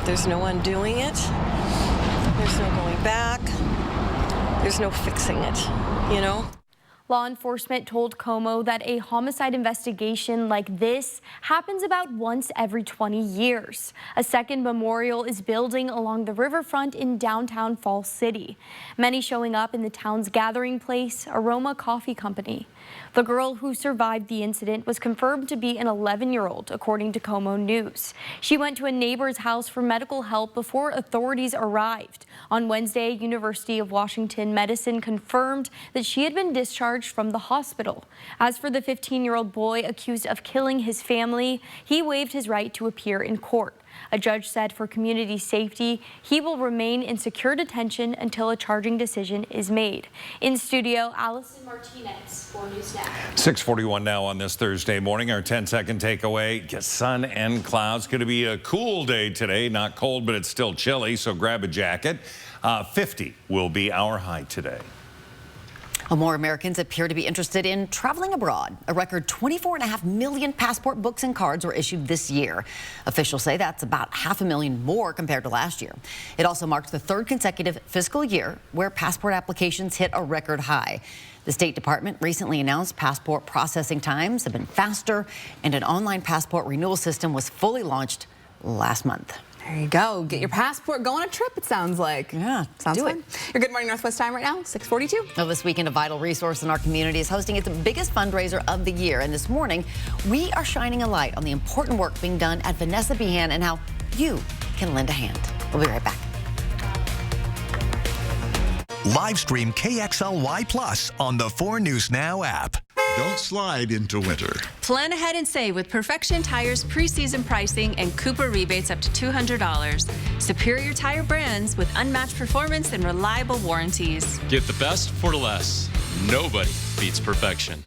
there's no undoing it. There's no going back. There's no fixing it, you know? Law enforcement told KOMO that a homicide investigation like this happens about once every 20 years. A second memorial is building along the riverfront in downtown Falls City. Many showing up in the town's gathering place, Aroma Coffee Company. The girl who survived the incident was confirmed to be an 11-year-old, according to KOMO News. She went to a neighbor's house for medical help before authorities arrived. On Wednesday, University of Washington Medicine confirmed that she had been discharged from the hospital. As for the 15-year-old boy accused of killing his family, he waived his right to appear in court. A judge said for community safety, he will remain in secure detention until a charging decision is made. In studio, Allison Martinez for News Now. 6:41 now on this Thursday morning. Our 10-second takeaway, sun and clouds. Going to be a cool day today. Not cold, but it's still chilly, so grab a jacket. 50 will be our high today. More Americans appear to be interested in traveling abroad. A record 24.5 million passport books and cards were issued this year. Officials say that's about 500,000 more compared to last year. It also marks the 3rd consecutive fiscal year where passport applications hit a record high. The State Department recently announced passport processing times have been faster, and an online passport renewal system was fully launched last month. There you go. Get your passport, go on a trip, it sounds like. Yeah, sounds fun. Your Good Morning Northwest time right now, 6:42. Well, this weekend, a vital resource in our community is hosting its biggest fundraiser of the year. And this morning, we are shining a light on the important work being done at Vanessa Behan and how you can lend a hand. We'll be right back. Live stream KXLY Plus on the 4 News Now app. Don't slide into winter. Plan ahead and save with Perfection Tire's preseason pricing and Cooper rebates up to $200. Superior tire brands with unmatched performance and reliable warranties. Get the best for less. Nobody beats perfection.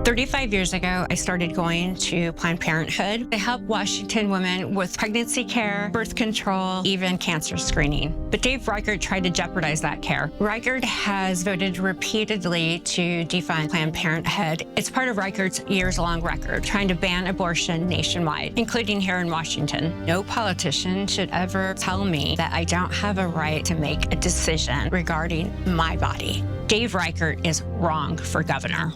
35 years ago, I started going to Planned Parenthood. They help Washington women with pregnancy care, birth control, even cancer screening. But Dave Reichert tried to jeopardize that care. Reichert has voted repeatedly to defund Planned Parenthood. It's part of Reichert's years-long record, trying to ban abortion nationwide, including here in Washington. No politician should ever tell me that I don't have a right to make a decision regarding my body. Dave Reichert is wrong for governor.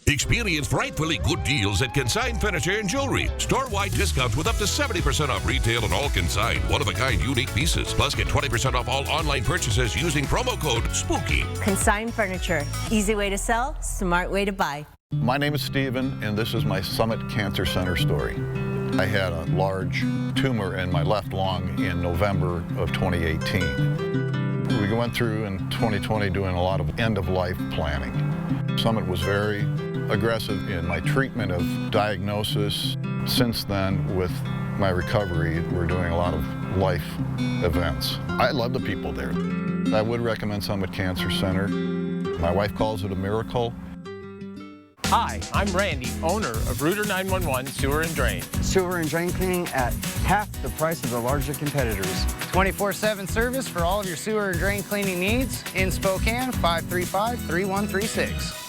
Experience frightfully good deals at Consign Furniture and Jewelry. Store-wide discounts with up to 70% off retail and all consigned, one-of-a-kind unique pieces. Plus, get 20% off all online purchases using promo code SPOOKY. Consign Furniture. Easy way to sell, smart way to buy. My name is Stephen, and this is my Summit Cancer Center story. I had a large tumor in my left lung in November of 2018. We went through in 2020 doing a lot of end-of-life planning. Summit was very aggressive in my treatment of diagnosis. Since then, with my recovery, we're doing a lot of life events. I love the people there. I would recommend Summit Cancer Center. My wife calls it a miracle. Hi, I'm Randy, owner of Rooter 911 Sewer and Drain. Sewer and drain cleaning at half the price of the larger competitors. 24/7 service for all of your sewer and drain cleaning needs in Spokane, 535-3136.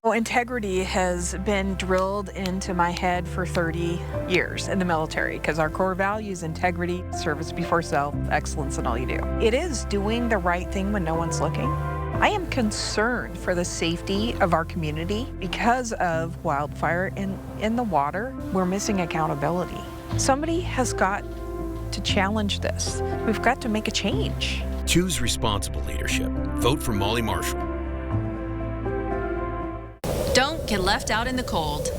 Well, integrity has been drilled into my head for 30 years in the military because our core values, integrity, service before self, excellence in all you do. It is doing the right thing when no one's looking. I am concerned for the safety of our community because of wildfire in the water. We're missing accountability. Somebody has got to challenge this. We've got to make a change. Choose responsible leadership. Vote for Molly Marshall. Don't get left out in the cold.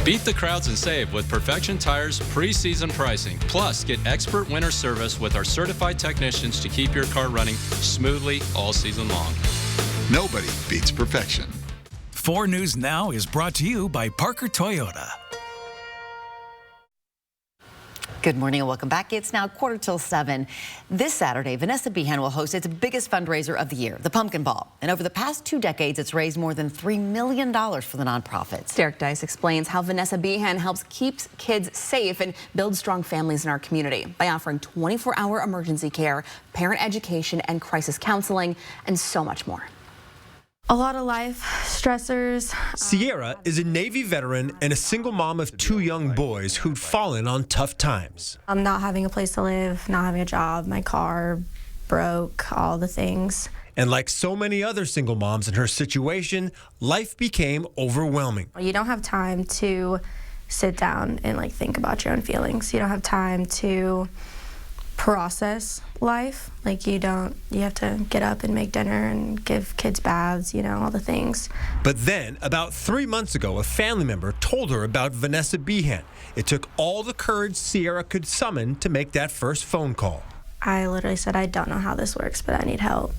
Beat the crowds and save with Perfection Tires preseason pricing. Plus, get expert winter service with our certified technicians to keep your car running smoothly all season long. Nobody beats perfection. 4 News Now is brought to you by Parker Toyota. Good morning and welcome back. It's now 6:45. This Saturday, Vanessa Behan will host its biggest fundraiser of the year, the Pumpkin Ball. And over the past 2 decades, it's raised more than $3 million for the nonprofits. Derek Dice explains how Vanessa Behan helps keep kids safe and build strong families in our community by offering 24-hour emergency care, parent education, and crisis counseling, and so much more. A lot of life stressors. Sierra is a Navy veteran and a single mom of 2 young boys who'd fallen on tough times. I'm not having a place to live, not having a job, my car broke, all the things. And like so many other single moms in her situation, life became overwhelming. You don't have time to sit down and think about your own feelings. You don't have time to process life. You have to get up and make dinner and give kids baths, all the things. But then, about 3 months ago, a family member told her about Vanessa Behan. It took all the courage Sierra could summon to make that first phone call. I literally said, I don't know how this works, but I need help.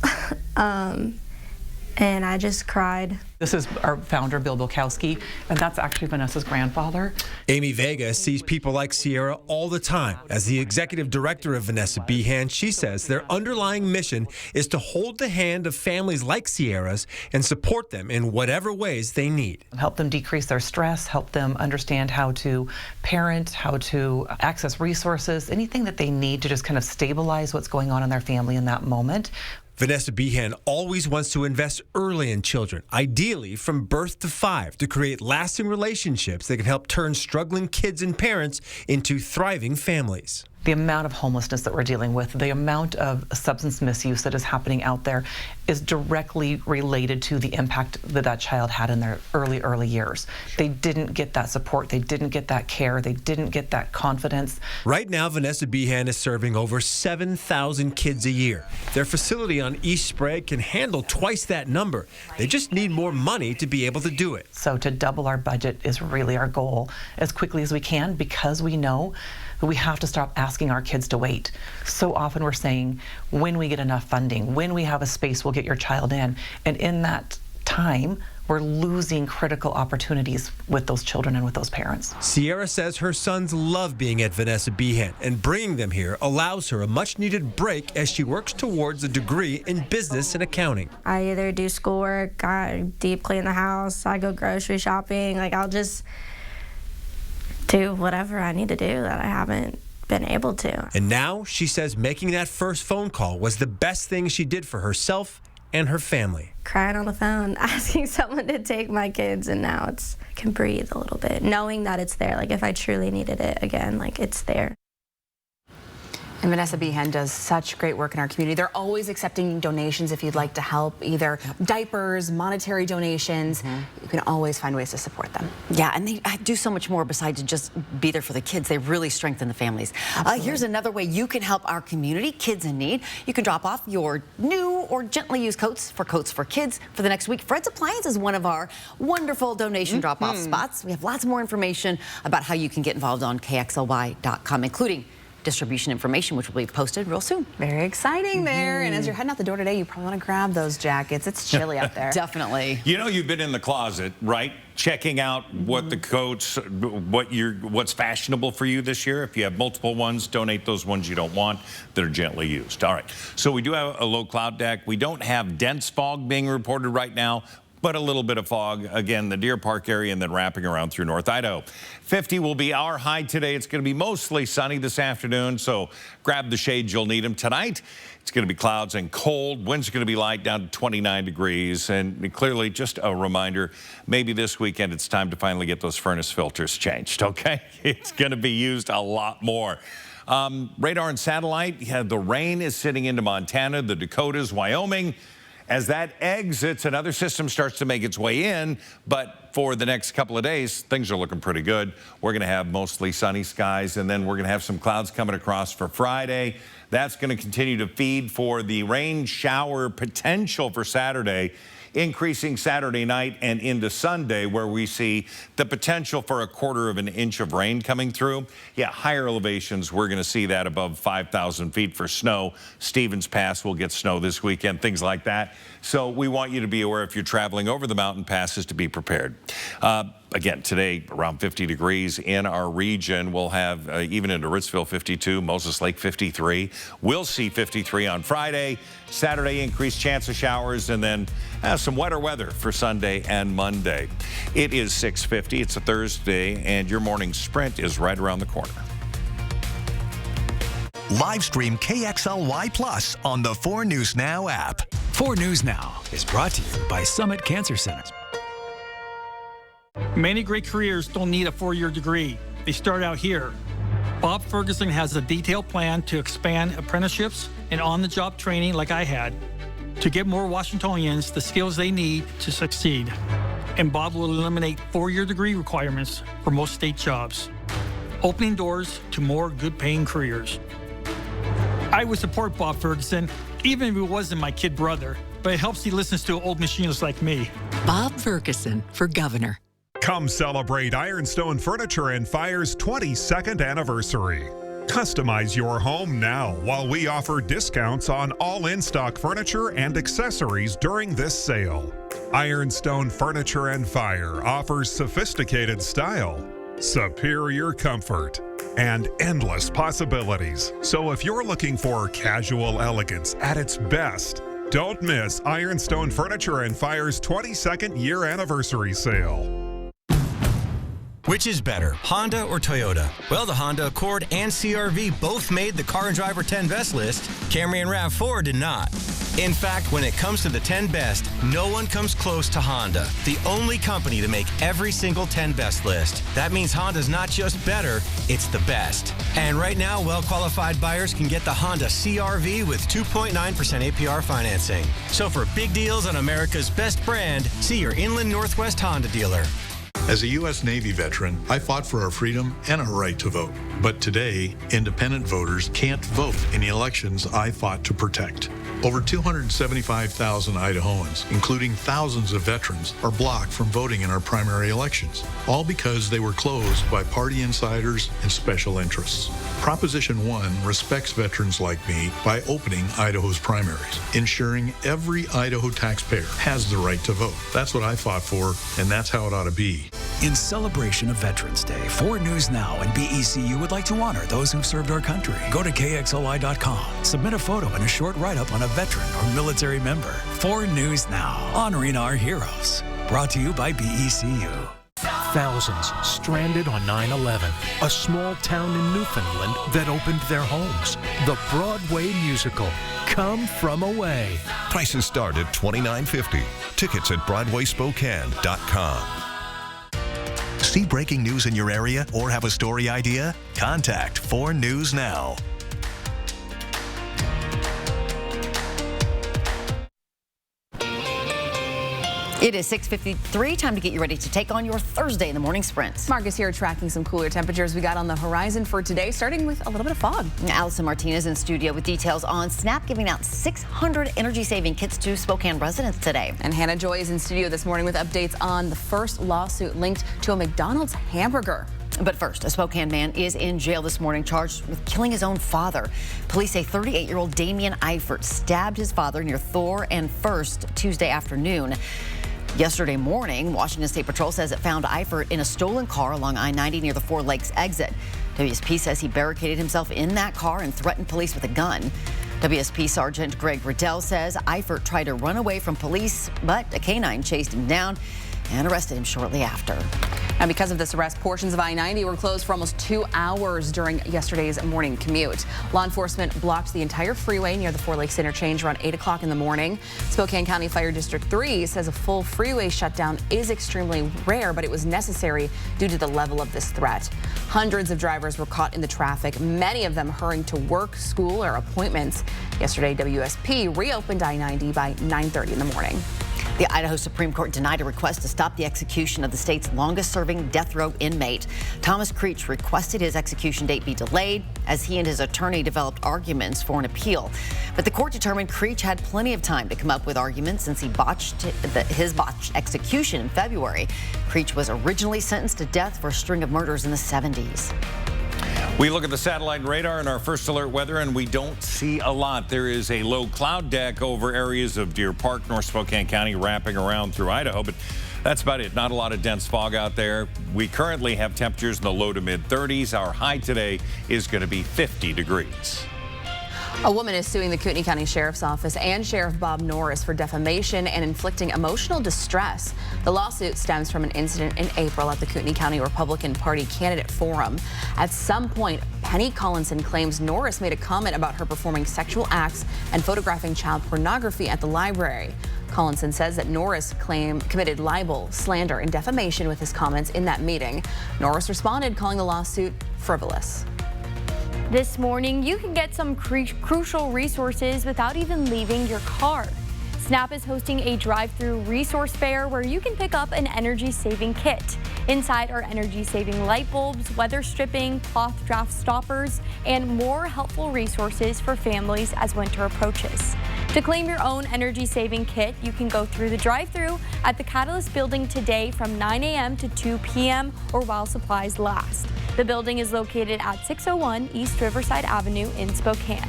And I just cried. This is our founder, Bill Bilkowski, and that's actually Vanessa's grandfather. Amy Vega sees people like Sierra all the time. As the executive director of Vanessa Behan, she says their underlying mission is to hold the hand of families like Sierra's and support them in whatever ways they need. Help them decrease their stress, help them understand how to parent, how to access resources, anything that they need to just kind of stabilize what's going on in their family in that moment. Vanessa Behan always wants to invest early in children, ideally from birth to 5, to create lasting relationships that can help turn struggling kids and parents into thriving families. The amount of homelessness that we're dealing with, the amount of substance misuse that is happening out there is directly related to the impact that that child had in their early years. They didn't get that support, they didn't get that care, they didn't get that confidence. Right now, Vanessa Behan is serving over 7,000 kids a year. Their facility on East Sprague can handle twice that number. They just need more money to be able to do it. So to double our budget is really our goal as quickly as we can, because we know that we have to stop asking our kids to wait. So often we're saying, when we get enough funding, when we have a space, we'll get your child in. And in that time, we're losing critical opportunities with those children and with those parents. Sierra says her sons love being at Vanessa Behan, and bringing them here allows her a much-needed break as she works towards a degree in business and accounting. I either do schoolwork, I deep clean the house, I go grocery shopping. I'll just do whatever I need to do that I haven't been able to. And now she says making that first phone call was the best thing she did for herself and her family. Crying on the phone, asking someone to take my kids, and now I can breathe a little bit, knowing that it's there. If I truly needed it again, it's there. And Vanessa Behan does such great work in our community. They're always accepting donations if you'd like to help, either diapers, monetary donations. You can always find ways to support them. Yeah, and they do so much more besides just be there for the kids. They really strengthen the families. Here's another way you can help our community, Kids in Need. You can drop off your new or gently used Coats for Kids for the next week. Fred's Appliance is one of our wonderful donation drop-off spots. We have lots more information about how you can get involved on KXLY.com, including distribution information, which will be posted real soon. Very exciting there. And as you're heading out the door today, you probably want to grab those jackets. It's chilly out there. Definitely. You've been in the closet, right? Checking out what the coats, what's fashionable for you this year. If you have multiple ones, donate those ones you don't want that are gently used. All right. So we do have a low cloud deck. We don't have dense fog being reported right now, but a little bit of fog. Again, the Deer Park area and then wrapping around through North Idaho. 50 will be our high today. It's going to be mostly sunny this afternoon, so grab the shades. You'll need them. Tonight, it's going to be clouds and cold. Winds are going to be light down to 29 degrees. And clearly, just a reminder, maybe this weekend it's time to finally get those furnace filters changed, okay? It's going to be used a lot more. Radar and satellite, the rain is sitting into Montana, the Dakotas, Wyoming. As that exits, another system starts to make its way in, but for the next couple of days, things are looking pretty good. We're going to have mostly sunny skies, and then we're going to have some clouds coming across for Friday. That's going to continue to feed for the rain shower potential for Saturday, increasing Saturday night and into Sunday, where we see the potential for 1/4 inch of rain coming through. Yeah, higher elevations, we're going to see that above 5,000 feet for snow. Stevens Pass will get snow this weekend, things like that. So we want you to be aware if you're traveling over the mountain passes to be prepared. Again, today around 50 degrees in our region. We'll have even into Ritzville 52, Moses Lake 53. We'll see 53 on Friday. Saturday, increased chance of showers, and then some wetter weather for Sunday and Monday. It is 6:50. It's a Thursday, and your morning sprint is right around the corner. Live stream KXLY Plus on the 4 News Now app. 4 News Now is brought to you by Summit Cancer Center. Many great careers don't need a 4-year degree. They start out here. Bob Ferguson has a detailed plan to expand apprenticeships and on-the-job training like I had to get more Washingtonians the skills they need to succeed. And Bob will eliminate 4-year degree requirements for most state jobs, opening doors to more good-paying careers. I would support Bob Ferguson, even if it wasn't my kid brother, but it helps he listens to old machinists like me. Bob Ferguson for governor. Come celebrate Ironstone Furniture and Fire's 22nd anniversary. Customize your home now while we offer discounts on all in-stock furniture and accessories during this sale. Ironstone Furniture and Fire offers sophisticated style, superior comfort, and endless possibilities. So if you're looking for casual elegance at its best, don't miss Ironstone Furniture and Fire's 22nd year anniversary sale. Which is better, Honda or Toyota? Well, the Honda Accord and CR-V both made the Car and Driver 10 Best list. Camry and RAV4 did not. In fact, when it comes to the 10 Best, no one comes close to Honda, the only company to make every single 10 Best list. That means Honda's not just better, it's the best. And right now, well-qualified buyers can get the Honda CR-V with 2.9% APR financing. So for big deals on America's best brand, see your Inland Northwest Honda dealer. As a U.S. Navy veteran, I fought for our freedom and our right to vote. But today, independent voters can't vote in the elections I fought to protect. Over 275,000 Idahoans, including thousands of veterans, are blocked from voting in our primary elections, all because they were closed by party insiders and special interests. Proposition 1 respects veterans like me by opening Idaho's primaries, ensuring every Idaho taxpayer has the right to vote. That's what I fought for, and that's how it ought to be. In celebration of Veterans Day, 4 News Now and BECU would like to honor those who've served our country. Go to KXLY.com, submit a photo and a short write-up on a veteran or military member. 4 News Now, honoring our heroes. Brought to you by BECU. Thousands stranded on 9/11, a small town in Newfoundland that opened their homes. The Broadway musical, Come From Away. Prices start at $29.50. Tickets at BroadwaySpokane.com. See breaking news in your area or have a story idea? Contact 4 News Now. It is 6:53, time to get you ready to take on your Thursday in the morning sprints. Marcus here tracking some cooler temperatures we got on the horizon for today, starting with a little bit of fog. Allison Martinez in studio with details on Snap giving out 600 energy-saving kits to Spokane residents today. And Hannah Joy is in studio this morning with updates on the first lawsuit linked to a McDonald's hamburger. But first, a Spokane man is in jail this morning charged with killing his own father. Police say 38-year-old Damian Eifert stabbed his father near Thor and First Tuesday afternoon. Yesterday morning, Washington State Patrol says it found Eifert in a stolen car along I-90 near the Four Lakes exit. WSP says he barricaded himself in that car and threatened police with a gun. WSP Sergeant Greg Riddell says Eifert tried to run away from police, but a canine chased him down and arrested him shortly after. And because of this arrest, portions of I-90 were closed for almost 2 hours during yesterday's morning commute. Law enforcement blocked the entire freeway near the Four Lakes interchange around 8 o'clock in the morning. Spokane County Fire District 3 says a full freeway shutdown is extremely rare, but it was necessary due to the level of this threat. Hundreds of drivers were caught in the traffic, many of them hurrying to work, school, or appointments. Yesterday, WSP reopened I-90 by 9:30 in the morning. The Idaho Supreme Court denied a request to stop the execution of the state's longest-serving death row inmate. Thomas Creech requested his execution date be delayed as he and his attorney developed arguments for an appeal. But the court determined Creech had plenty of time to come up with arguments since he botched his execution in February. Creech was originally sentenced to death for a string of murders in the 70s. We look at the satellite radar in our first alert weather, and we don't see a lot. There is a low cloud deck over areas of Deer Park, North Spokane County, wrapping around through Idaho, but that's about it. Not a lot of dense fog out there. We currently have temperatures in the low to mid 30s. Our high today is going to be 50 degrees. A woman is suing the Kootenai County Sheriff's Office and Sheriff Bob Norris for defamation and inflicting emotional distress. The lawsuit stems from an incident in April at the Kootenai County Republican Party Candidate Forum. At some point, Penny Collinson claims Norris made a comment about her performing sexual acts and photographing child pornography at the library. Collinson says that Norris committed libel, slander, and defamation with his comments in that meeting. Norris responded, calling the lawsuit frivolous. This morning, you can get some crucial resources without even leaving your car. SNAP is hosting a drive-through resource fair where you can pick up an energy-saving kit. Inside are energy-saving light bulbs, weather stripping, cloth draft stoppers, and more helpful resources for families as winter approaches. To claim your own energy-saving kit, you can go through the drive-through at the Catalyst building today from 9 a.m. to 2 p.m. or while supplies last. The building is located at 601 East Riverside Avenue in Spokane.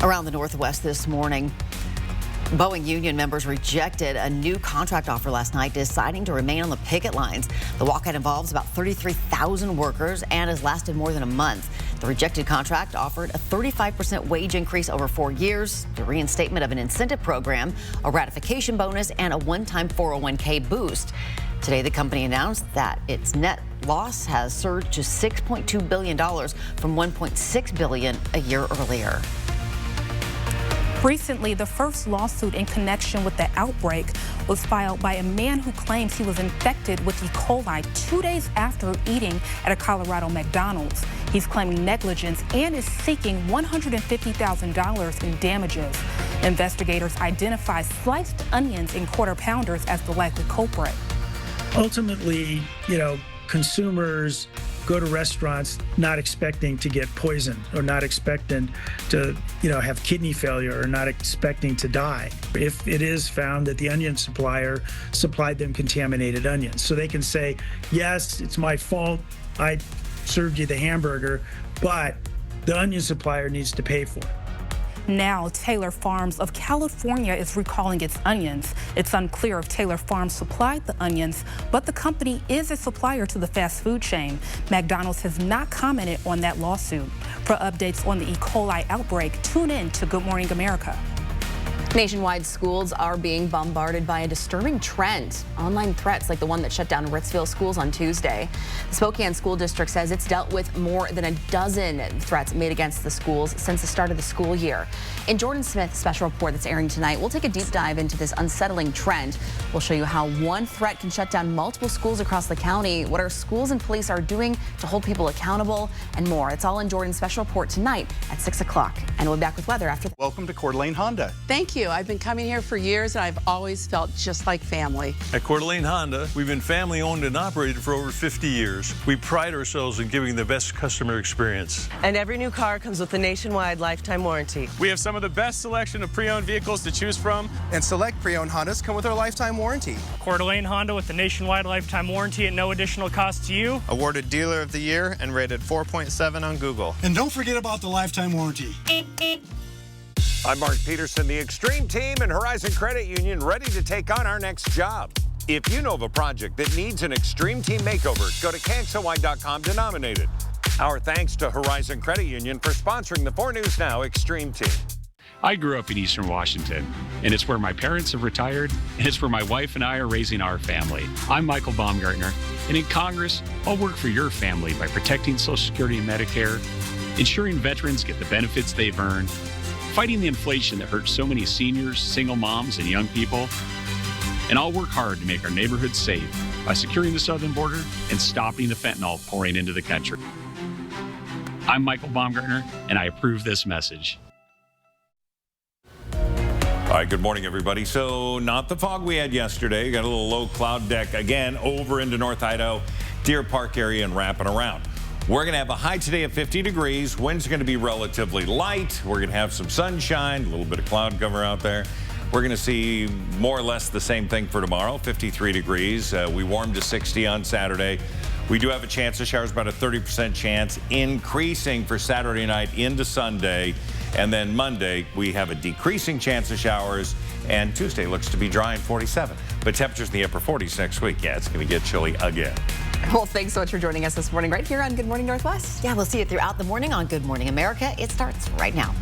Around the Northwest this morning, Boeing union members rejected a new contract offer last night, deciding to remain on the picket lines. The walkout involves about 33,000 workers and has lasted more than a month. The rejected contract offered a 35% wage increase over 4 years, the reinstatement of an incentive program, a ratification bonus, and a one-time 401k boost. Today, the company announced that its net loss has surged to $6.2 billion from $1.6 billion a year earlier. Recently, the first lawsuit in connection with the outbreak was filed by a man who claims he was infected with E. coli 2 days after eating at a Colorado McDonald's. He's claiming negligence and is seeking $150,000 in damages. Investigators identify sliced onions in quarter pounders as the likely culprit. Ultimately, consumers go to restaurants not expecting to get poisoned or not expecting to, have kidney failure or not expecting to die. If it is found that the onion supplier supplied them contaminated onions, so they can say, yes, it's my fault, I served you the hamburger, but the onion supplier needs to pay for it. Now, Taylor Farms of California is recalling its onions. It's unclear if Taylor Farms supplied the onions, but the company is a supplier to the fast food chain. McDonald's has not commented on that lawsuit. For updates on the E. coli outbreak, tune in to Good Morning America. Nationwide schools are being bombarded by a disturbing trend. Online threats like the one that shut down Ritzville schools on Tuesday. The Spokane School District says it's dealt with more than a dozen threats made against the schools since the start of the school year. In Jordan Smith's special report that's airing tonight, we'll take a deep dive into this unsettling trend. We'll show you how one threat can shut down multiple schools across the county, what our schools and police are doing to hold people accountable, and more. It's all in Jordan's special report tonight at 6 o'clock. And we'll be back with weather after that. Welcome to Coeur d'Alene Honda. Thank you. I've been coming here for years, and I've always felt just like family. At Coeur d'Alene Honda, we've been family owned and operated for over 50 years. We pride ourselves in giving the best customer experience. And every new car comes with a nationwide lifetime warranty. We have some of the best selection of pre-owned vehicles to choose from. And select pre-owned Hondas come with our lifetime warranty. Coeur d'Alene Honda with the nationwide lifetime warranty at no additional cost to you. Awarded Dealer of the Year and rated 4.7 on Google. And don't forget about the lifetime warranty. I'm Mark Peterson, the Extreme Team and Horizon Credit Union, ready to take on our next job. If you know of a project that needs an Extreme Team makeover, go to KXLY.com to nominate it. Our thanks to Horizon Credit Union for sponsoring the 4 News Now Extreme Team. I grew up in Eastern Washington, and it's where my parents have retired, and it's where my wife and I are raising our family. I'm Michael Baumgartner, and in Congress, I'll work for your family by protecting Social Security and Medicare, ensuring veterans get the benefits they've earned, fighting the inflation that hurts so many seniors, single moms, and young people. And I'll work hard to make our neighborhoods safe by securing the southern border and stopping the fentanyl pouring into the country. I'm Michael Baumgartner, and I approve this message. All right, good morning, everybody. So not the fog we had yesterday. Got a little low cloud deck again over into North Idaho, Deer Park area and wrapping around. We're going to have a high today of 50 degrees. Winds are going to be relatively light. We're going to have some sunshine, a little bit of cloud cover out there. We're going to see more or less the same thing for tomorrow, 53 degrees. We warmed to 60 on Saturday. We do have a chance of showers, about a 30% chance, increasing for Saturday night into Sunday. And then Monday, we have a decreasing chance of showers. And Tuesday looks to be dry and 47. But temperatures in the upper 40s next week. Yeah, it's going to get chilly again. Well, thanks so much for joining us this morning right here on Good Morning Northwest. Yeah, we'll see you throughout the morning on Good Morning America. It starts right now.